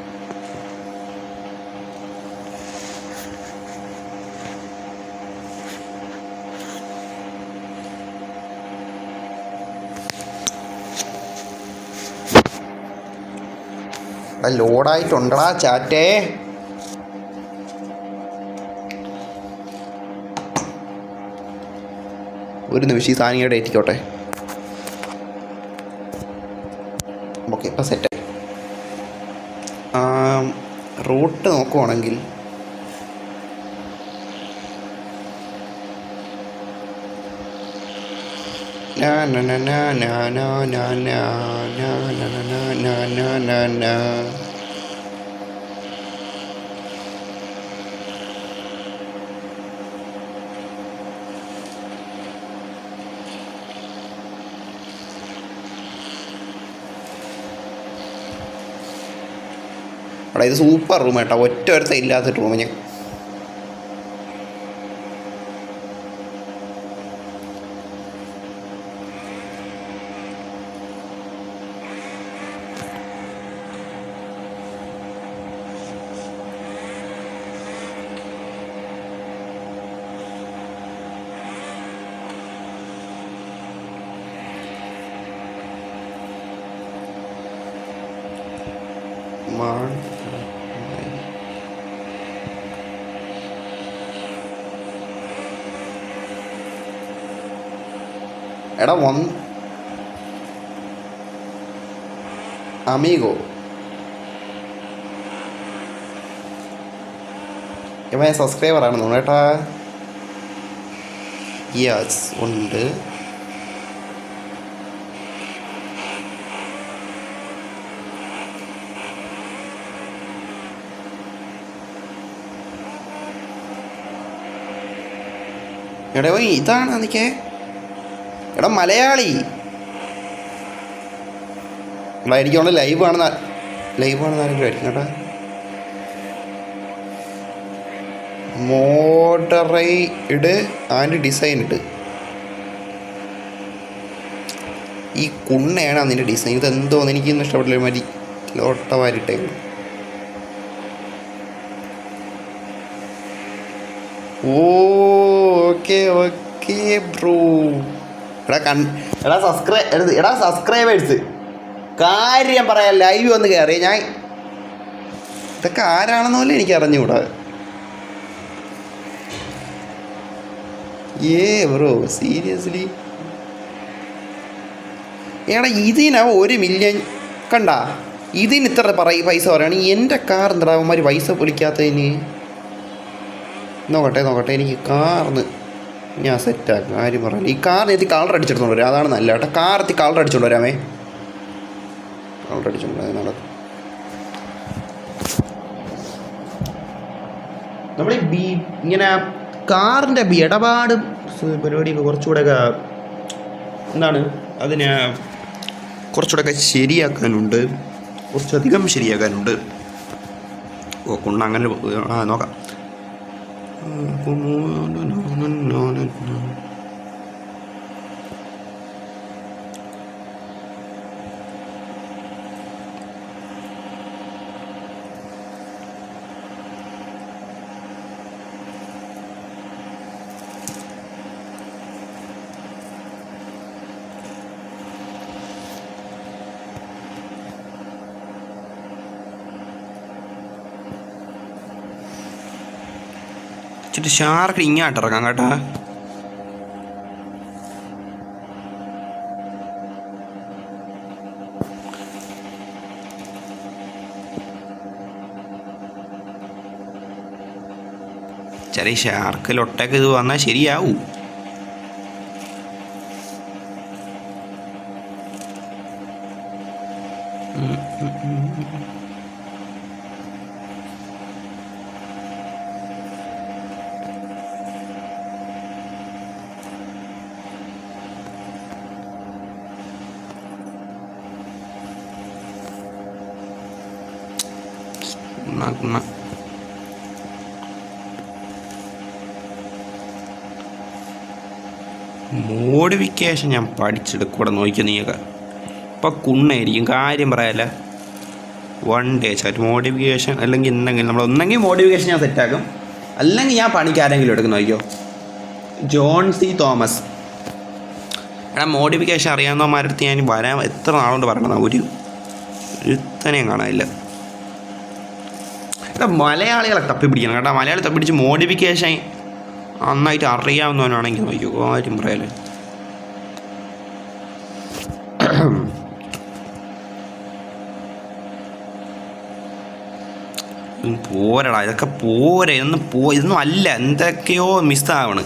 ലോഡായിട്ടുണ്ടടാ ചാറ്റേ. ഒരു നിമിഷം ഈ സാധനം ഏറ്റിക്കോട്ടെ. ഓക്കെ, ഇപ്പം സെറ്റ്. റൂട്ട് നോക്കുവാണെങ്കിൽ അവിടെ ഇത് സൂപ്പർ റൂം കേട്ടോ. ഒറ്റ ഒരുത്ത ഇല്ലാത്ത റൂമിന്. എടാ അമീഗോ ഇവൻ സബ്സ്ക്രൈബറാണ് തോന്നുന്നു കേട്ടാ. യെസ് ഉണ്ട്. എടാ ഇതാണ് അതൊക്കെ. എടാ മലയാളി എടാ എനിക്കുള്ള ലൈവ് ആണെന്ന് ആരെങ്കിലും ആയിരിക്കും കേട്ടോ. മോഡറേറ്റ് ആൻഡ് ഡിസൈൻ ഇട്ട് ഈ കുണ്ണയാണ് അതിൻ്റെ ഡിസൈൻ. ഇതെന്തോന്ന് എനിക്കൊന്നും ഇഷ്ടപ്പെട്ടില്ല. മതി ലോട്ടവാരിട്ടേ. Okay okay bro. എടാ സബ്സ്ക്രൈബേഴ്സ്, കാര്യം പറയാം, ലൈവ് വന്ന് കയറി. ഞാൻ ഇതൊക്കെ ആരാണെന്ന് പോലും എനിക്ക് അറിഞ്ഞുകൂടാ. ബ്രോ സീരിയസ്ലി എടാ ഇതിനാ 1 മില്യൺ കണ്ട. ഇതിന് ഇത്ര പൈസ പറയുകയാണെങ്കിൽ എൻ്റെ കാർ എന്താ അവന്മാർ പൈസ പൊളിക്കാത്തതിന്. നോക്കട്ടെ എനിക്ക് കാറിന് ഞാൻ സെറ്റാക്കും. ആരും പറയില്ല. ഈ കാറിന് എത്തി കളർ അടിച്ചെടുത്തോണ്ട് വരാം. അതാണ് നല്ല കേട്ടോ. കാറെത്തി കളർ അടിച്ചോണ്ട് വരാമേ. കളർ അടിച്ചോണ്ട് വരാം. നടക്കും. നമ്മൾ ഇങ്ങനെ കാറിൻ്റെ ഇടപാട് പരിപാടിയൊക്കെ കുറച്ചുകൂടെയൊക്കെ എന്താണ് അതിനെ കുറച്ചുകൂടെയൊക്കെ ശരിയാക്കാനുണ്ട്. കുറച്ചധികം ശരിയാക്കാനുണ്ട്. കുണ്ണ അങ്ങനെ നോക്കാം. ഇച്ചിരി ഷാർക്ക് ഇങ്ങോട്ടിറങ്ങാം കേട്ടാ. ചെറിയ ഷാർക്കിലൊട്ടൊക്കെ ഇത് വന്നാൽ ശരിയാവും. മോഡിഫിക്കേഷൻ ഞാൻ പഠിച്ചെടുക്കൂടെ നോക്കിയാൽ നീയൊക്കെ ഇപ്പം കുണ്ണായിരിക്കും, കാര്യം പറയാല്ല. 1 day ചാറ്റ് മോഡിഫിക്കേഷൻ അല്ലെങ്കിൽ എന്തെങ്കിലും നമ്മൾ ഒന്നെങ്കിൽ മോഡിഫിക്കേഷൻ ഞാൻ സെറ്റാക്കും, അല്ലെങ്കിൽ ഞാൻ പണിക്ക് ആരെങ്കിലും എടുക്കുന്നു. നോക്കിയോ, ജോൺ സി തോമസ്. എടാ മോഡിഫിക്കേഷൻ അറിയാവുന്നവന്മാരടുത്ത് ഞാൻ വരാൻ എത്ര നാളുകൊണ്ട് പറയണം, ഒരുത്തനെയും കാണാനില്ല. എടാ മലയാളികളെ തപ്പിപ്പിടിക്കണം കേട്ടോ, മലയാളി തപ്പിപ്പിടിച്ച് മോഡിഫിക്കേഷൻ നന്നായിട്ട് അറിയാവുന്നവനാണെങ്കിൽ നോക്കിയോ, കാര്യം പറയാലോ. പോരടാ, ഇതൊക്കെ പോരെ, ഇതൊന്നും അല്ല, എന്തൊക്കെയോ മിസ്സാവണ്.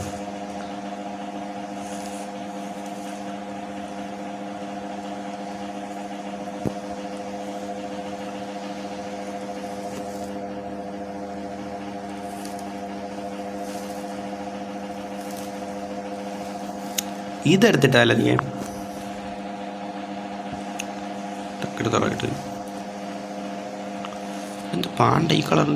ഇതെടുത്തിട്ടല്ല നീ എടുത്തോളായിട്ട് എന്ത് പാണ്ട ഈ colour.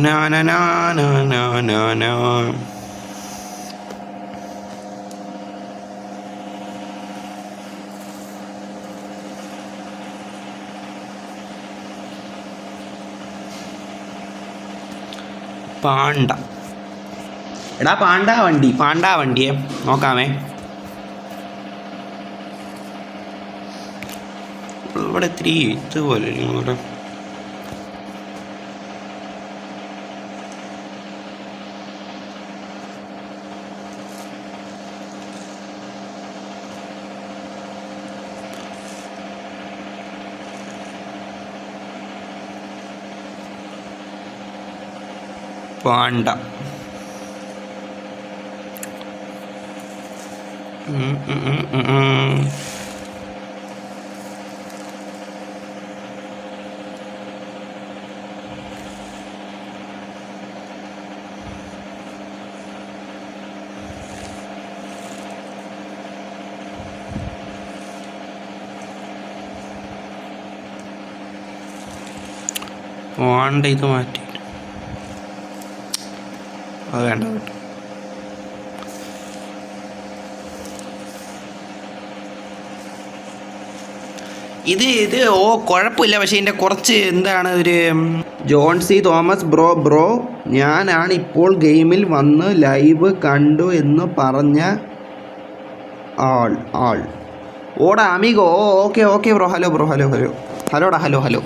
Na na na na na na na. Panda. എടാ പാണ്ടാ വണ്ടിയെ നോക്കാമേ. ഇവിടെ ഇത്തിരി ഇതുപോലെ ഇവിടെ പാണ്ട. പാണ്ട ഇത് മാറ്റി, അത് വേണ്ട കേട്ടോ. ഇത് കുഴപ്പമില്ല, പക്ഷേ ഇതിൻ്റെ കുറച്ച് എന്താണ് ഒരു ജോൺ സി തോമസ് ബ്രോ ഞാനാണ് ഇപ്പോൾ ഗെയിമിൽ വന്ന് ലൈവ് കണ്ടു എന്ന് പറഞ്ഞ ആൾ ഓടാ അമിഗോ. Okay bro. ഹലോടാ ഹലോ.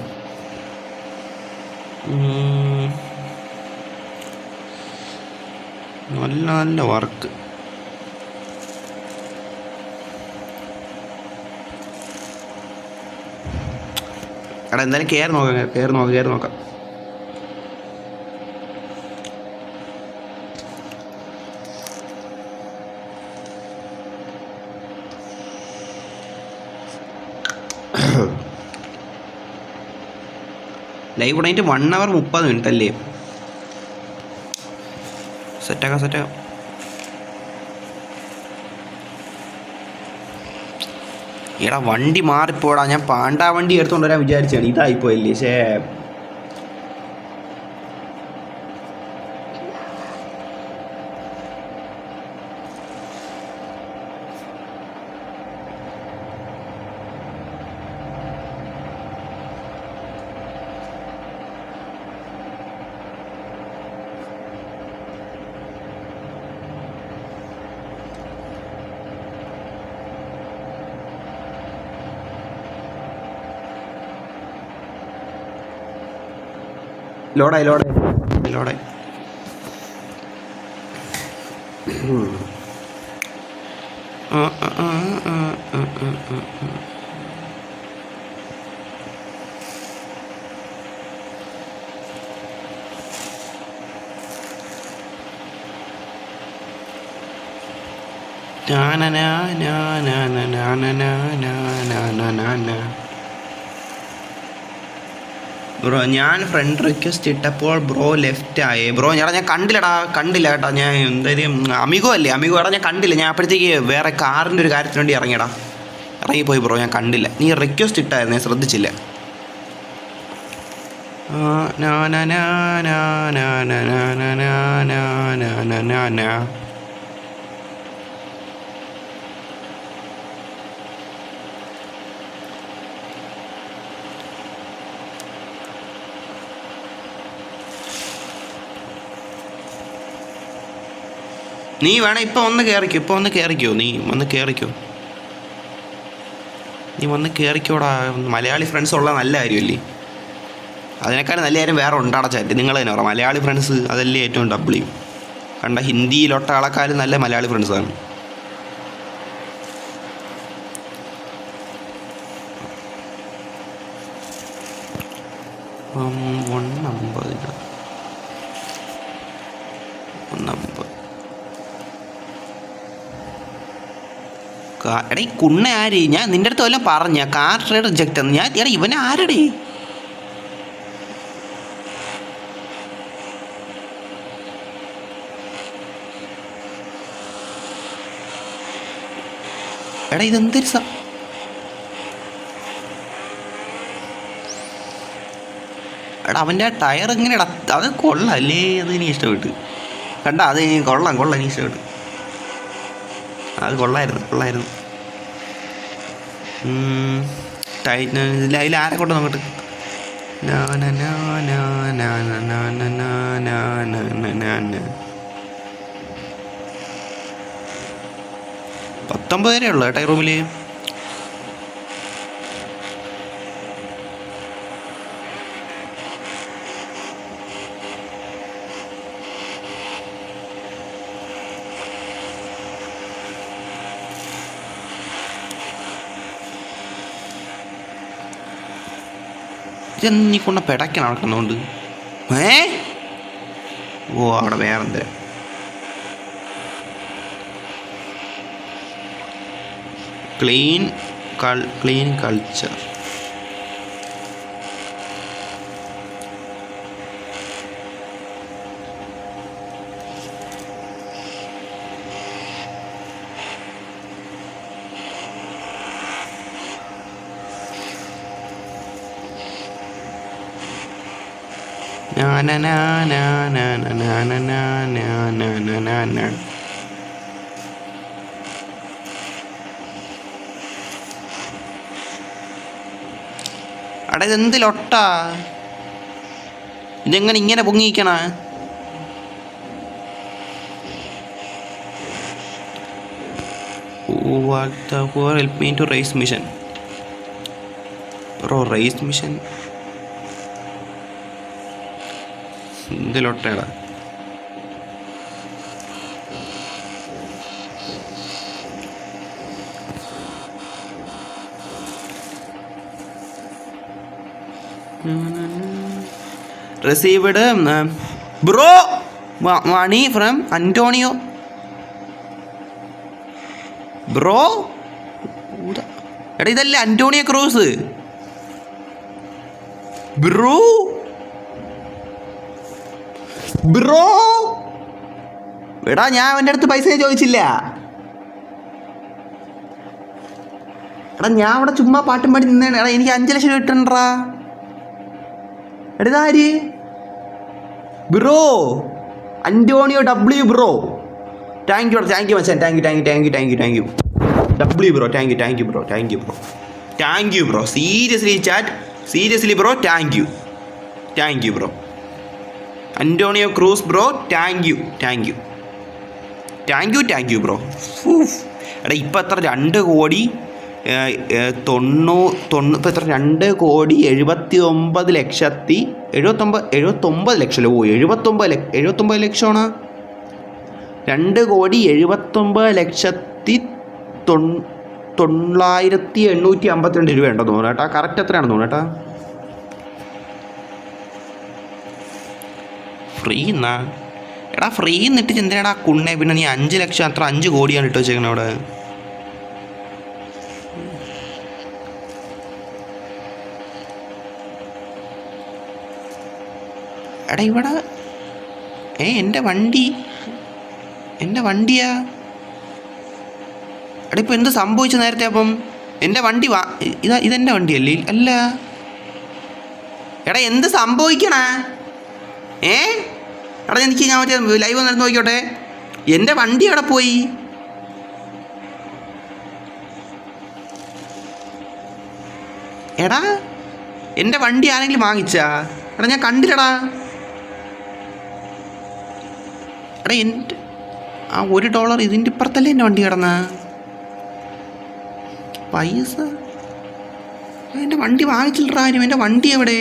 നല്ല വർക്ക്. എടാ എന്തായാലും കയറി നോക്കാം. ലൈവ് തുടങ്ങിയിട്ട് 1 hour 30 minute അല്ലേ? സെറ്റാക്കാം. എടാ വണ്ടി മാറിപ്പോടാ, ഞാൻ പാണ്ടാ വണ്ടി എടുത്തുകൊണ്ട് വരാൻ വിചാരിച്ചാണ്, ഇതായിപ്പോയല്ലേ. ശേ ലോഡായി. ബ്രോ ഞാൻ ഫ്രണ്ട് റിക്വസ്റ്റ് ഇട്ടപ്പോൾ ബ്രോ ലെഫ്റ്റ് ആയേ ബ്രോ ഞാൻ കണ്ടില്ല കേട്ടോ. ഞാൻ എന്തായാലും അമിഗോ എടാ ഞാൻ കണ്ടില്ല. ഞാൻ അപ്പോഴത്തേക്ക് വേറെ കാറിൻ്റെ ഒരു കാര്യത്തിന് വേണ്ടി ഇറങ്ങിപ്പോയി ബ്രോ. ഞാൻ കണ്ടില്ല. നീ റിക്വസ്റ്റ് ഇട്ടായിരുന്നു, ഞാൻ ശ്രദ്ധിച്ചില്ല. നീ വേണേ ഇപ്പം ഒന്ന് കയറിക്കോ. നീ വന്ന് കയറിക്കോടാ. മലയാളി ഫ്രണ്ട്സ് ഉള്ള നല്ല കാര്യമല്ലേ. അതിനേക്കാൾ നല്ല കാര്യം വേറെ ഉണ്ടാടാ ചാറ്റ്. നിങ്ങൾ തന്നെ പറയാം, മലയാളി ഫ്രണ്ട്സ് അതല്ലേ ഏറ്റവും ഡബ്ല്യു. കണ്ട ഹിന്ദിയിലൊട്ട ആളെക്കാളും നല്ല മലയാളി ഫ്രണ്ട്സാണ്. എടാ ഈ കുണ്ണ ആര്? ഞാൻ നിൻ്റെ അടുത്ത് വല്ലതും പറഞ്ഞ കാർ ട്രേഡ് റിജക്റ്റ് എന്ന്. എടാ ഇവനെ ആരടേ? എടാ ഇതെന്തൊരു എടാ അവൻ്റെ ആ ടയർ എങ്ങനെ അത് കൊള്ളാല്ലേ? അത് എനിക്ക് ഇഷ്ടപ്പെട്ടു. കണ്ട അത് കൊള്ളാം എനിക്ക് ഇഷ്ടപ്പെട്ടു. അത് കൊള്ളായിരുന്നു. അതിൽ ആരെ കൊണ്ട് നോക്കട്ടെ. 19 വരെ ഉള്ളു കേട്ടോ ഈ റൂമിൽ. നീ കൊണ്ട പെടയ്ക്ക് നടക്കുന്നതുകൊണ്ട് ഓ അവിടെ വേറെന്താ ക്ലീൻ കൾച്ചർ. അവിടെ ഇതെന്തിലൊട്ടാ? ഇതെങ്ങനെ ഇങ്ങനെ പൊങ്ങിക്കണ? Help me to race mission. Bro race mission ഇതിലൊട്ടേടാ. received bro money from Antonio bro. എടാ ഇതല്ലേ അന്റോണിയോ ക്രൂസ് ബ്രോ. എടാ ഞാൻ അവൻ്റെ അടുത്ത് പൈസ ചോദിച്ചില്ല. എടാ ഞാൻ അവിടെ ചുമ്മാ പാട്ടും പാടി നിന്നാണ്. എടാ എനിക്ക് 5 ലക്ഷം കിട്ടണ്ടാ. എടാ ഇതാര് bro? Antonio W bro. Thank you മച്ചാൻ. Thank you W bro. Thank you bro. Seriously bro. Thank you bro. Antonio Cruz bro. Thank you bro. എടാ ഇപ്പം എത്ര 2 കോടി 2,79 ലക്ഷത്തി 79 ലക്ഷം. ഓ 79 ലക്ഷമാണ്. 2,70,952 രൂപ ഉണ്ടോ തോന്നുന്നു കേട്ടാ. കറക്റ്റ് എത്രയാണെന്ന് തോന്നുന്നു കേട്ടാ. ഫ്രീ എന്നാ എടാ ഫ്രീ നിട്ട് എന്തിനാടാ കുണ്ണേ? പിന്നെ നീ 5 ലക്ഷം അത്ര 5 കോടിയാണ് ഇട്ട് വെച്ചേക്കണേ അവിടെ. എടാ ഇവിടെ എൻ്റെ വണ്ടിയാ. എടാ ഇപ്പം എന്ത് സംഭവിച്ചു നേരത്തെ? അപ്പം എൻ്റെ വണ്ടി ഇതെൻ്റെ വണ്ടിയല്ലേ? അല്ല എടാ എന്ത് സംഭവിക്കണേ? എടാ ഞാൻ മറ്റേ ലൈവ് വന്നിട്ട് നോക്കിക്കോട്ടെ. എൻ്റെ വണ്ടി എവിടെ പോയി? എടാ എൻ്റെ വണ്ടി ആരെങ്കിലും വാങ്ങിച്ചാ? എടാ ഞാൻ കണ്ടില്ലടാ. എടാ എൻ്റെ $1 ഇതിൻ്റെ ഇപ്പുറത്തല്ലേ എൻ്റെ വണ്ടി കിടന്ന പൈസ? എൻ്റെ വണ്ടി വാങ്ങിച്ചില്ലടാ ആരും. എൻ്റെ വണ്ടി എവിടെ?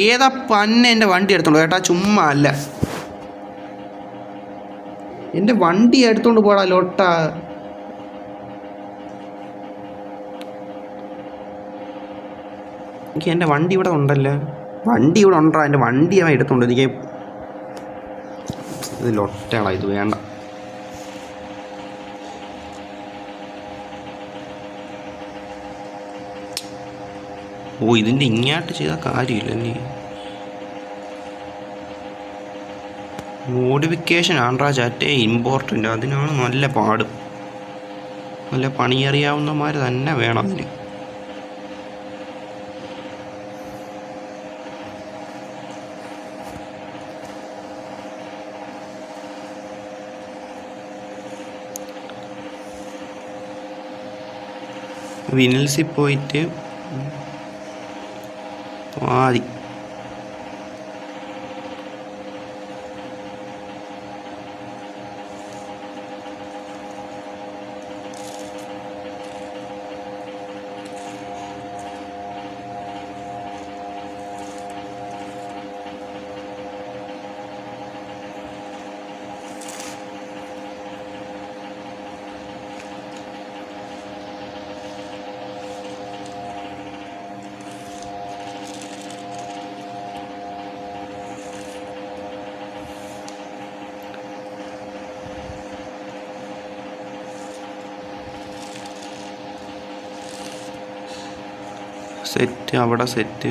ഏതാ പന്നെ എൻ്റെ വണ്ടി എടുത്തോളൂ ഏട്ടാ, ചുമ്മാ അല്ല. എൻ്റെ വണ്ടി എടുത്തോണ്ട് പോടാ ലോട്ടാ. എനിക്ക് എൻ്റെ വണ്ടി ഇവിടെ ഉണ്ടല്ലോ. വണ്ടി ഇവിടെ ഉണ്ടോ? എൻ്റെ വണ്ടി അവൻ എടുത്തോണ്ട്. എനിക്ക് ഇത് ലൊട്ടയാളാ, ഇത് വേണ്ട. ഓ ഇതിൻ്റെ ഇങ്ങോട്ട് ചെയ്ത കാര്യമില്ല. നീ മോഡിഫിക്കേഷൻ ആണ്ട്രാ ചാറ്റേ ഇമ്പോർട്ടൻ്റ്. അതിനാണ് നല്ല പാട്. നല്ല പണിയറിയാവുന്നമാർ തന്നെ വേണം അതിന്. വിനൽസിൽ പോയിട്ട് ആദി സെറ്റ്. അവിടെ സെറ്റ്.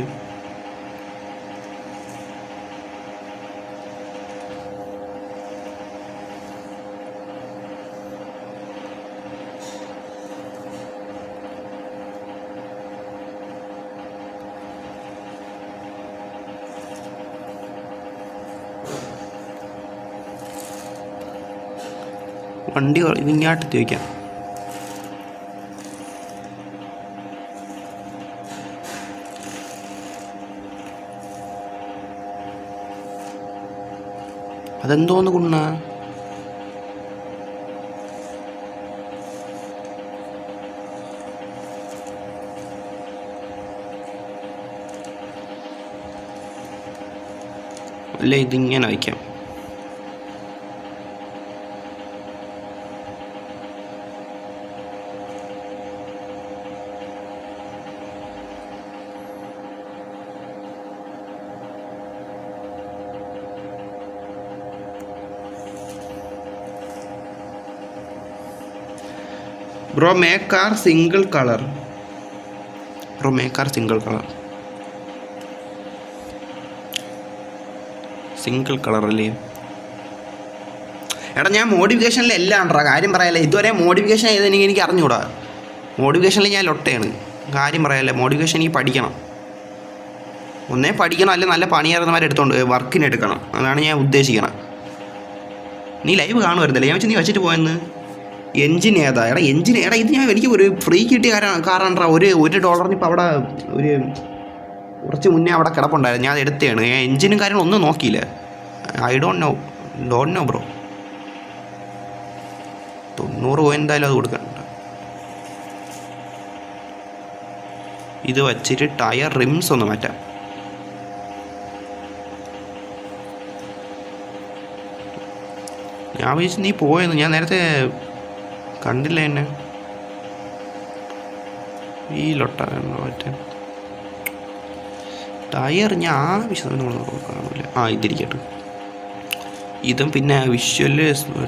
വണ്ടി ഇതിങ്ങാട്ട് ചോദിക്കാം. അതെന്തോന്ന് കുണ്ണ? അല്ല ഇതിങ്ങനെ വയ്ക്കാം. Bro make car single colour. Single colour അല്ലേ? എടാ ഞാൻ മോഡിഫിക്കേഷനിൽ എല്ലാം ഉണ്ടോ കാര്യം പറയാല്ലേ. ഇതുവരെ മോഡിഫിക്കേഷൻ ചെയ്തെനിക്ക് എനിക്ക് അറിഞ്ഞൂടാ. മോഡിഫിക്കേഷനിൽ ഞാൻ ലൊട്ടയാണ്. കാര്യം പറയാല്ലേ. മോഡിഫിക്കേഷൻ എനിക്ക് പഠിക്കണം. ഒന്നേ പഠിക്കണം, അല്ലെങ്കിൽ നല്ല പണിയാറുന്നവരെ എടുത്തോണ്ട് വർക്കിന് എടുക്കണം. അതാണ് ഞാൻ ഉദ്ദേശിക്കണം. നീ ലൈവ് കാണുമായിരുന്നല്ലേ? ഞാൻ വെച്ച് നീ വെച്ചിട്ട് പോയെന്ന്. എൻജിൻ ഏതാ? എടാ ഇത് ഞാൻ എനിക്ക് ഒരു ഫ്രീ കിട്ടിയ കാറാണ്ടാ. $1 ഇപ്പോൾ അവിടെ ഒരു കുറച്ച് മുന്നേ അവിടെ കിടപ്പുണ്ടായിരുന്നു. ഞാൻ അത് എടുത്തതാണ്. ഞാൻ എൻജിനും കാര്യങ്ങളും ഒന്നും നോക്കിയില്ല. I don't know bro. 90 പോയി എന്തായാലും അത് കൊടുക്കണ്ട. ഇത് വച്ചിട്ട് ടയർ റിംസ് ഒന്ന് മാറ്റാം. ഞാൻ വിചാരിച്ചു നീ പോയെന്ന്. ഞാൻ നേരത്തെ കണ്ടില്ല എന്നെ. ഈ ലൊട്ട മറ്റേ ടയർ ഞാൻ ആവശ്യത്തിന് കാണില്ല. ഇതിരിക്കട്ടെ. ഇതും പിന്നെ വിഷ്വല്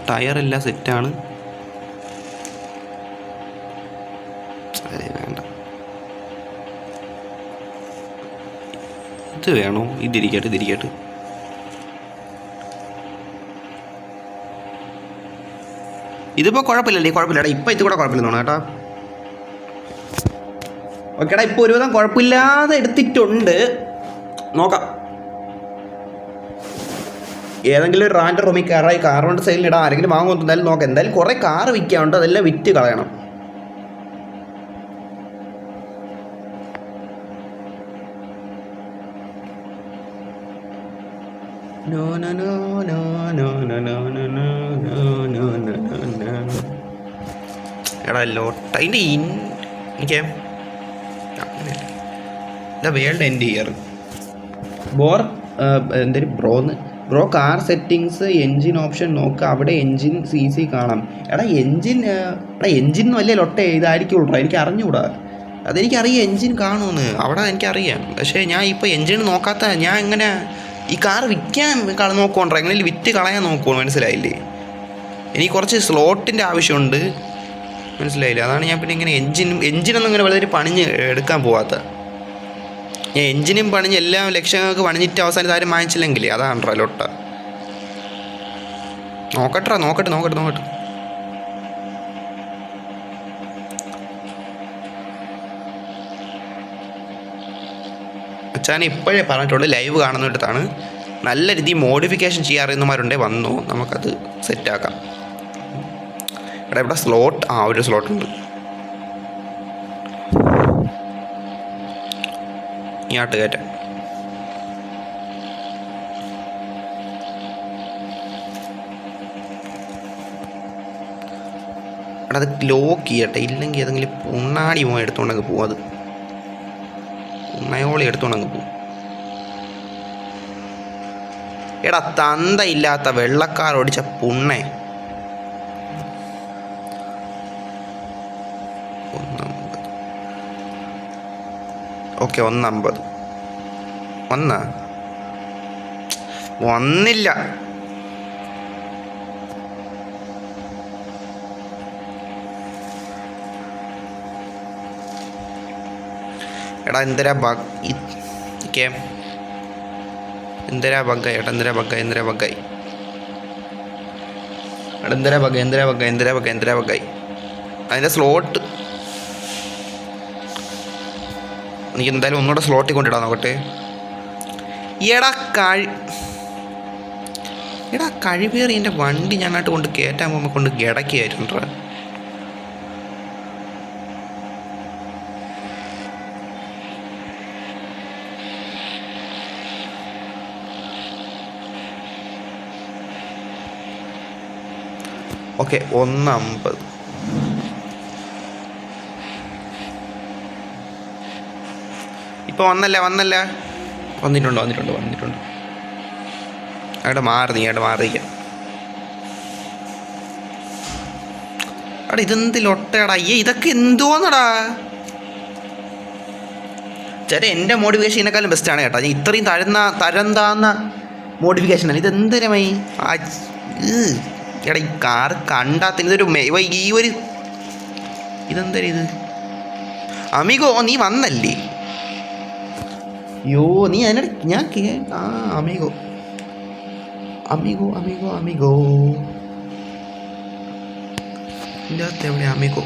ടയറെല്ലാം സെറ്റാണ്. വേണ്ട, ഇത് വേണോ? ഇതിരിക്കട്ടെ. ഇതിപ്പോൾ കുഴപ്പമില്ലല്ലേ? കുഴപ്പമില്ലടാ, ഇപ്പം ഇത് കൂടെ കുഴപ്പമില്ല കേട്ടോ. ഓക്കേടാ, ഇപ്പോൾ ഒരുവിധം കുഴപ്പമില്ലാതെ എടുത്തിട്ടുണ്ട്. നോക്കാം, ഏതെങ്കിലും ഒരു റാൻഡ് റൂമിൽ കയറായി കാർ കൊണ്ട് സൈഡിൽ ഇടാം. ആരെങ്കിലും വാങ്ങുമെന്ന് എന്തായാലും നോക്കാം. എന്തായാലും കുറേ കാർ വിൽക്കാനുണ്ട്, അതെല്ലാം വിറ്റ് കളയണം. എടാ ലോട്ട അതിൻ്റെ എനിക്ക് ഇതാ വേൾഡ് എൻഡ് ഇയർ എന്തൊരു bro car settings engine option നോക്കുക, അവിടെ എൻജിൻ CC കാണാം. എടാ എൻജിൻ വലിയ ലൊട്ട ഇതായിരിക്കുള്ളൂ, എനിക്ക് അറിഞ്ഞുകൂടാ. അതെനിക്കറിയാം എൻജിൻ കാണുമെന്ന്, അവിടെ എനിക്കറിയാം. പക്ഷേ ഞാൻ ഇപ്പോൾ എൻജിൻ നോക്കാത്ത ഞാൻ എങ്ങനെ ഈ കാർ വിൽക്കാൻ നോക്കുകൊണ്ടോ, എങ്ങനെ വിറ്റ് കളയാൻ നോക്കുമോ? മനസ്സിലായില്ലേ? എനിക്ക് കുറച്ച് സ്ലോട്ടിൻ്റെ ആവശ്യമുണ്ട്, മനസ്സിലായില്ലേ? അതാണ് ഞാൻ പിന്നെ ഇങ്ങനെ എൻജിനൊന്നും ഇങ്ങനെ വളരെ പണിഞ്ഞ് എടുക്കാൻ പോവാത്ത. ഞാൻ എൻജിനും പണിഞ്ഞ് എല്ലാ ലക്ഷങ്ങൾക്ക് പണിഞ്ഞിട്ട് അവസാനം ആരും വാങ്ങിച്ചില്ലെങ്കിൽ അതാണ്ട്രാ ലൊട്ട. നോക്കട്ടെ. അച്ഛാൻ ഇപ്പോഴേ പറഞ്ഞിട്ടുണ്ട് ലൈവ് കാണുന്നിടത്താണ്. നല്ല രീതിയിൽ മോഡിഫിക്കേഷൻ ചെയ്യാറിയുന്നവരുണ്ടേ വന്നു, നമുക്കത് സെറ്റാക്കാം. ഇവിടെ സ്ലോട്ട് ഒരു സ്ലോട്ടുണ്ട്. ഇങ്ങോട്ട് കയറ്റാം. അത് ലോക്ക് ചെയ്യട്ടെ, ഇല്ലെങ്കിൽ ഏതെങ്കിലും പുണ്ണാടി എടുത്തോണ്ടങ്ങ് പോവും. അത് പുണ്ണയോളി എടുത്തോണ്ടങ്ങ് പോവും. എടാ തന്തയില്ലാത്ത വെള്ളക്കാർ ഓടിച്ച പുണ്ണേ. 150 വന്നില്ല. എടാ എന്തിനാ ബഗ്ഗായി? അതിൻ്റെ സ്ലോട്ട് എനിക്ക് എന്തായാലും ഒന്നുകൂടെ സ്ലോട്ടിൽ കൊണ്ടിടാൻ നോക്കട്ടെ. എടാ കഴിവേറി എൻ്റെ വണ്ടി ഞങ്ങോട്ട് കൊണ്ട് കയറ്റാൻ പോകുമ്പോൾ കൊണ്ട് കിടക്കുകയായിരുന്നു. ഓക്കെ 150. ഇപ്പോൾ വന്നിട്ടുണ്ട്. അവിടെ മാറിയിരിക്കാം. അവിടെ ഇതെന്തിലൊട്ടടാ? ഇതൊക്കെ എന്തോന്നടാ ചേട്ടാ? എൻ്റെ മോഡിഫിക്കേഷനേക്കാളും ബെസ്റ്റാണ് കേട്ടോ. ഇത്രയും തരംതാന്ന മോഡിഫിക്കേഷനാണ്. ഇതെന്തിനുമായി എടാ ഈ കാർ കണ്ടാത്തിന് ഇതൊരു ഈ ഒരു ഇതെന്താ ഇത്? അമിഗോ നീ വന്നല്ലേ? യോ നീ അതിനോട് ഞാൻ അമിഗോ ഇതിൻ്റെ അകത്ത് എവിടെ അമിഗോ?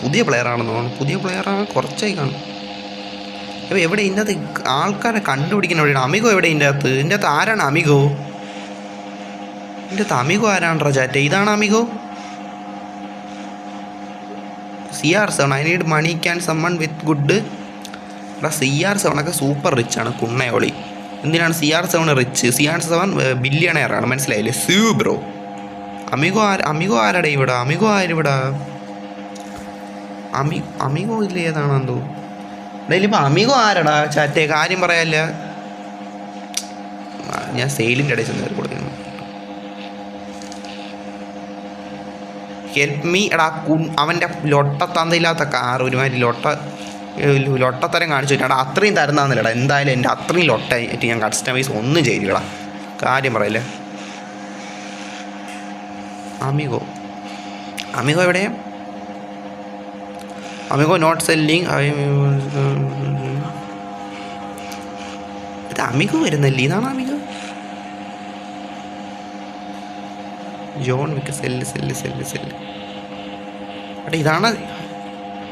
പുതിയ പ്ലെയറാണെന്ന് തോന്നുന്നു. പുതിയ പ്ലെയറാണ്, കുറച്ചായി കാണും. അപ്പോൾ എവിടെ ഇതിൻ്റെ അകത്ത് ആൾക്കാരെ കണ്ടുപിടിക്കുന്ന എവിടെയാണ്? അമിഗോ എവിടെ ഇതിൻ്റെ അകത്ത് ആരാണ് അമിഗോ? ഇതിൻ്റെ അകത്ത് അമിഗോ ആരാണ്ട്രാ ചാറ്റേ? ഇതാണ് Amigo. CR7 I need money can summon with good. എടാ CR7 ഒക്കെ സൂപ്പർ റിച്ചാണ് കുണ്ണയോളി. എന്തിനാണ് CR7 റിച്ച്? CR7 ബില്യണയറാണ്, മനസ്സിലായില്ലേ? ബ്രോ അമിഗോ ആരടാ ഇവിടെ? അമിഗോ ഇല്ല, ഏതാണെന്തോ. ഡെയിലി ഇപ്പോൾ അമിഗോ ആരടാ ചാറ്റേ? കാര്യം പറയാല്ല. ഞാൻ സെയിലിൻ്റെ ഇടയിൽ ചെന്ന് കൊടുക്കുന്നു. Help me. എടാ അവൻ്റെ ലൊട്ട തന്തയില്ലാത്ത കാർ ഒരുമാതിരി ലൊട്ട ലൊട്ടത്തരം കാണിച്ചു വെച്ചാൽ അത്രയും തരുന്നതെന്നില്ലടാ. എന്തായാലും എൻ്റെ അത്രയും ലൊട്ടായിട്ട് ഞാൻ കസ്റ്റമൈസ് ഒന്നും ചെയ്തില്ലടാ, കാര്യം പറയില്ലേ. അമിഗോ എവിടെ? Amigo not selling. ഇത് അമിഗോ വരുന്നല്ലേ, ഇതാണ് അമിഗോ. John Wick cell. എടാ ഇതാണ്,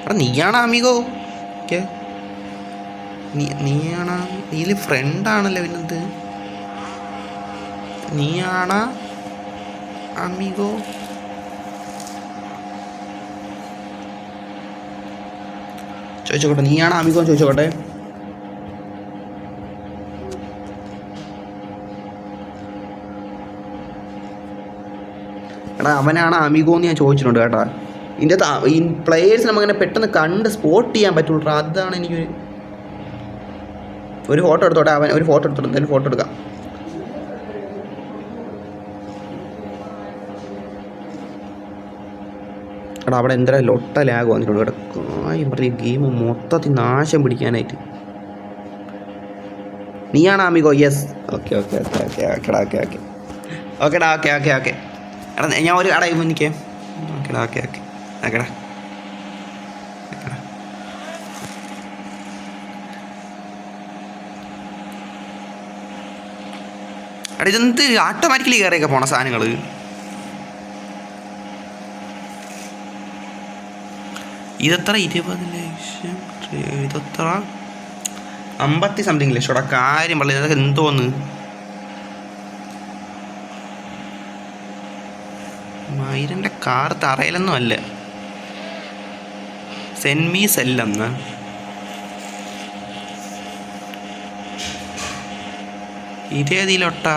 എടാ നീയാണ് അമിഗോ. നീയാണ് ഇതിൽ ഫ്രണ്ടാണല്ലോ പിന്നത്. നീയാണ് അമിഗോ. ചോദിച്ചോട്ടെ, നീയാണ് അമിഗോ ചോദിച്ചോട്ടെ. എടാ അവനാണ് അമിഗോ എന്ന് ഞാൻ ചോദിച്ചിട്ടുണ്ട് കേട്ടാ. ഇതിൻ്റെ ഈ പ്ലെയേഴ്സ് നമുക്കങ്ങനെ പെട്ടെന്ന് കണ്ട് സ്പോട്ട് ചെയ്യാൻ പറ്റുള്ളൂ. അതാണ് എനിക്കൊരു ഫോട്ടോ എടുത്തോട്ടെ. അവൻ ഒരു ഫോട്ടോ എടുത്തോട്ടെ, എന്തായാലും ഫോട്ടോ എടുക്കാം. എടാ അവിടെ എന്തായാലും ലൊട്ട ലാഗ് വന്നിട്ടുണ്ട് ഇവിടെ. കാര്യം പറഞ്ഞ ഗെയിം മൊത്തത്തിൽ നാശം പിടിക്കാനായിട്ട്. നീയാണ് അമിഗോ. Yes, okay. എടാ ഞാൻ ഒരു എടാ എനിക്ക് ഓക്കെടാ. എടാ ഇതെന്ത് ഓട്ടോമാറ്റിക്കലി കയറിയൊക്കെ പോണ സാധനങ്ങൾ. ഇതെത്ര 20 ലക്ഷം, ഇതെത്ര 50 സംതിങ് ലക്ഷം. ഇവിടെ കാര്യം പറഞ്ഞത് ഇതൊക്കെ എന്തോന്ന് മൈരൻ്റെ കാർ തറയിലൊന്നും അല്ല. സെൻമി സെല്ലെന്ന് ഇതേതിലൊട്ടാ.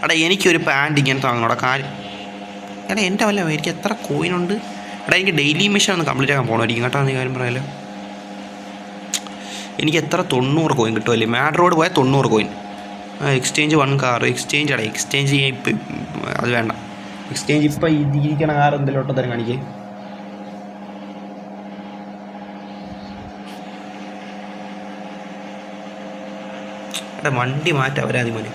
എടാ എനിക്കൊരു പാൻറ്റ് ഇങ്ങനെ താങ്ങണോടാ കാര്യം. എടാ എൻ്റെ വല്ല എനിക്ക് എത്ര കോയിനുണ്ട്. എടാ എനിക്ക് ഡെയിലി മിഷൻ ഒന്ന് കംപ്ലീറ്റ് ആക്കാൻ പോകണമായിരിക്കും കേട്ടോ. നീ കാര്യം പറയാലോ. എനിക്ക് എത്ര 90 കോയിൻ കിട്ടുമല്ലേ. മാഡ് റോഡ് പോയാൽ 90 കോയിൻ. Exchange 1 car. എക്സ്ചേഞ്ച് ചെയ്യാൻ ഇപ്പം അത് വേണ്ട. എക്സ്ചേഞ്ച് ഇപ്പം ഇരിക്കണ കാർ എന്തെങ്കിലും ഒട്ടത്തരം കാണിക്കേ. എടാ വണ്ടി മാറ്റാം അവരാതി മോനെ.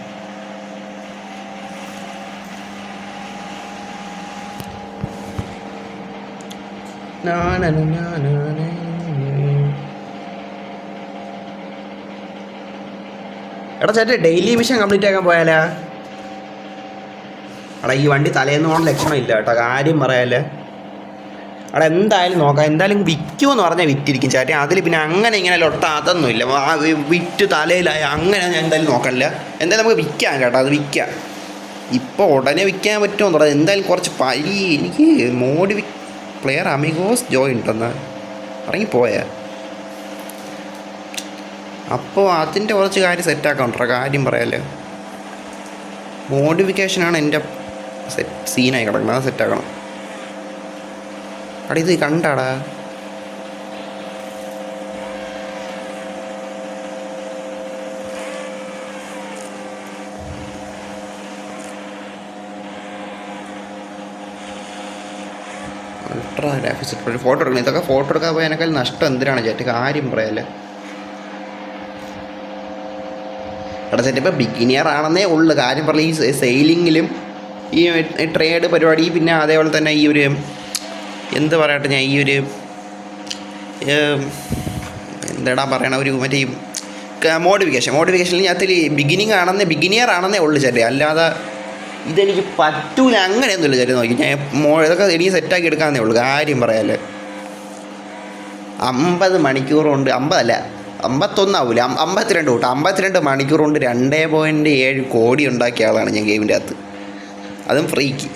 എടാ ചേട്ടാ ഡെയിലി മിഷൻ കംപ്ലീറ്റ് ആക്കാൻ പോയാലാ. എടാ ഈ വണ്ടി തലേന്ന് പോകണ ലക്ഷണം ഇല്ല കേട്ടോ, കാര്യം പറയാല്ലേ. അവിടെ എന്തായാലും നോക്കാം. എന്തായാലും വിൽക്കുമെന്ന് പറഞ്ഞാൽ വിറ്റിരിക്കും ചേട്ടാ. അതിൽ പിന്നെ അങ്ങനെ ഇങ്ങനെ ലൊട്ട അതൊന്നുമില്ല. വിറ്റ് തലയിലായ അങ്ങനെ ഞാൻ എന്തായാലും നോക്കണില്ല. എന്തായാലും നമുക്ക് വിൽക്കാം കേട്ടോ, അത് വിൽക്കാം. ഇപ്പോൾ ഉടനെ വിൽക്കാൻ പറ്റുമോ എന്ന് പറഞ്ഞാൽ എന്തായാലും കുറച്ച് എനിക്ക് പ്ലെയർ അമിഗോസ് ജോയിൻ ഉണ്ടെന്ന് ഇറങ്ങിപ്പോയാ. അപ്പോൾ അതിൻ്റെ കുറച്ച് കാര്യം സെറ്റാക്കാൻ ഉണ്ടോ, കാര്യം പറയാല്ലേ. മോഡിഫിക്കേഷനാണ് എൻ്റെ സീനായി കിടക്കുന്നത്, അത് സെറ്റാക്കണം. അവിടെ ഇത് കണ്ടാടാ. അൾട്രാ ഗ്രാഫിക്സ് ഫോട്ടോ എടുക്കണം. ഇതൊക്കെ ഫോട്ടോ എടുക്കാൻ പോയാൽ എന്നെക്കാൾ നഷ്ടം എന്തിനാണ് ചേട്ടാ, കാര്യം പറയാല്ലേ. എടാ ചേട്ടാ ഇപ്പം ബിഗിനിയർ ആണെന്നേ ഉള്ളു, കാര്യം പറഞ്ഞാൽ ഈ സെയിലിങ്ങിലും ഈ ട്രേഡ് പരിപാടി പിന്നെ അതേപോലെ തന്നെ ഈ ഒരു എന്ത് പറയട്ടെ ഞാൻ ഈ ഒരു എന്താടാ പറയണ ഒരു മറ്റേ മോഡിഫിക്കേഷനിൽ ഞാൻ ബിഗിനിയർ ആണെന്നേ ഉള്ളു ചേട്ടേ. അല്ലാതെ ഇതെനിക്ക് പറ്റൂല അങ്ങനെയൊന്നുമില്ല ചേട്ടൻ. നോക്കി ഞാൻ ഇതൊക്കെ എനിക്ക് സെറ്റാക്കി എടുക്കാമെന്നേ ഉള്ളൂ, കാര്യം പറയാല്ലേ. 50 മണിക്കൂർ കൊണ്ട് 50 അല്ല 51 ആവില്ല 52 തൊട്ട് 52 മണിക്കൂർ കൊണ്ട് 2.7 കോടി ഉണ്ടാക്കിയ ആളാണ് ഞാൻ ഗെയിമിൻ്റെ അകത്ത്. അതും ഫ്രീക്ക്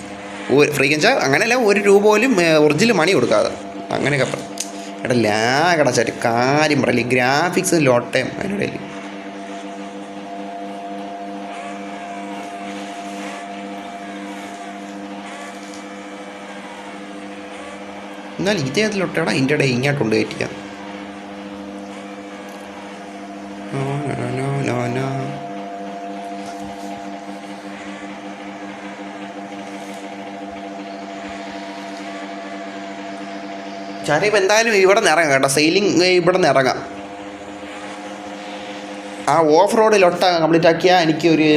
വെച്ചാൽ അങ്ങനെയല്ല, 1 രൂപ പോലും ഒറിജിനൽ മണി കൊടുക്കാതെ അങ്ങനെയൊക്കെ പറഞ്ഞു. എടാ ലാഗടാ ചേട്ടൻ, കാര്യം പറയില്ല. ഗ്രാഫിക്സ് ലോട്ടയം അതിനിടയിൽ. എന്നാൽ ഇതേതിലൊട്ടേടാ ഇതിൻ്റെ ഇടയിൽ ഇങ്ങോട്ടുണ്ട് കയറ്റിക്കാം. ചാരി ഇപ്പം എന്തായാലും ഇവിടെ നിന്ന് ഇറങ്ങാം കേട്ടോ. സെയിലിംഗ് ഇവിടെ നിന്ന് ഇറങ്ങാം. ആ ഓഫ് റോഡിലൊട്ട കംപ്ലീറ്റ് ആക്കിയാൽ എനിക്കൊരു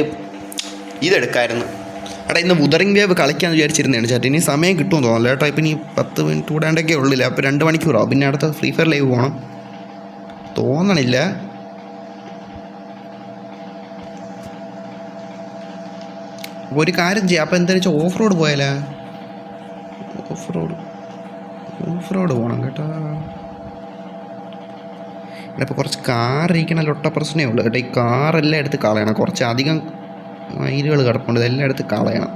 ഇതെടുക്കാമായിരുന്നു. എടാ ഇന്ന് വുതറിങ് വേവ് കളിക്കാമെന്ന് വിചാരിച്ചിരുന്നതാണ് ചാറ്റ്. ഇനി സമയം കിട്ടുമെന്ന് തോന്നുന്നില്ല കേട്ടോ. ഇപ്പം ഇനി 10 മിനിറ്റ് കൂടാണ്ടൊക്കെ ഉള്ളില്ല. അപ്പോൾ 2 മണിക്കൂറാവും. പിന്നെ അടുത്ത ഫ്രീ ഫയർ ലൈവ് പോകണം തോന്നണില്ല. അപ്പോൾ ഒരു കാര്യം ചെയ്യാം. അപ്പോൾ എന്താണെന്ന് വെച്ചാൽ ഓഫ് റോഡ് പോയാലോ? ഓഫ് റോഡ് പോകണം കേട്ടോ. ഇപ്പോൾ കുറച്ച് കാർ ഇരിക്കണ ഒട്ട പ്രശ്നമേ ഉള്ളൂ കേട്ടോ. ഈ കാറെല്ലാം എടുത്ത് കളയണം. കുറച്ച് അധികം മൈലുകൾ കിടപ്പുണ്ട്. ഇതെല്ലാം എടുത്ത് കളയണം.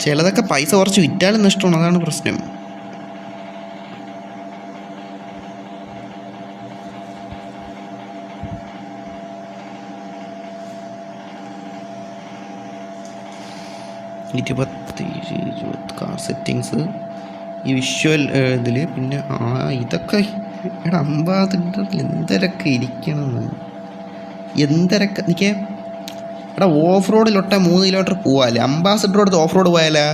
ചിലതൊക്കെ പൈസ കുറച്ച് വിറ്റാലും നഷ്ടമാണ്. അതാണ് പ്രശ്നം. കാർ സെറ്റിങ്സ്, ഈ വിഷ്വൽ ഇതിൽ, പിന്നെ ഇതൊക്കെ എടാ 50 എന്തരൊക്കെ ഇരിക്കണമെന്ന്. എന്തരൊക്കെ എനിക്ക് എടാ ഓഫ് റോഡിലൊട്ട 3 കിലോമീറ്റർ പോവാല്ലേ? അംബാസഡർ അടുത്ത് ഓഫ് റോഡ് പോയാലേ?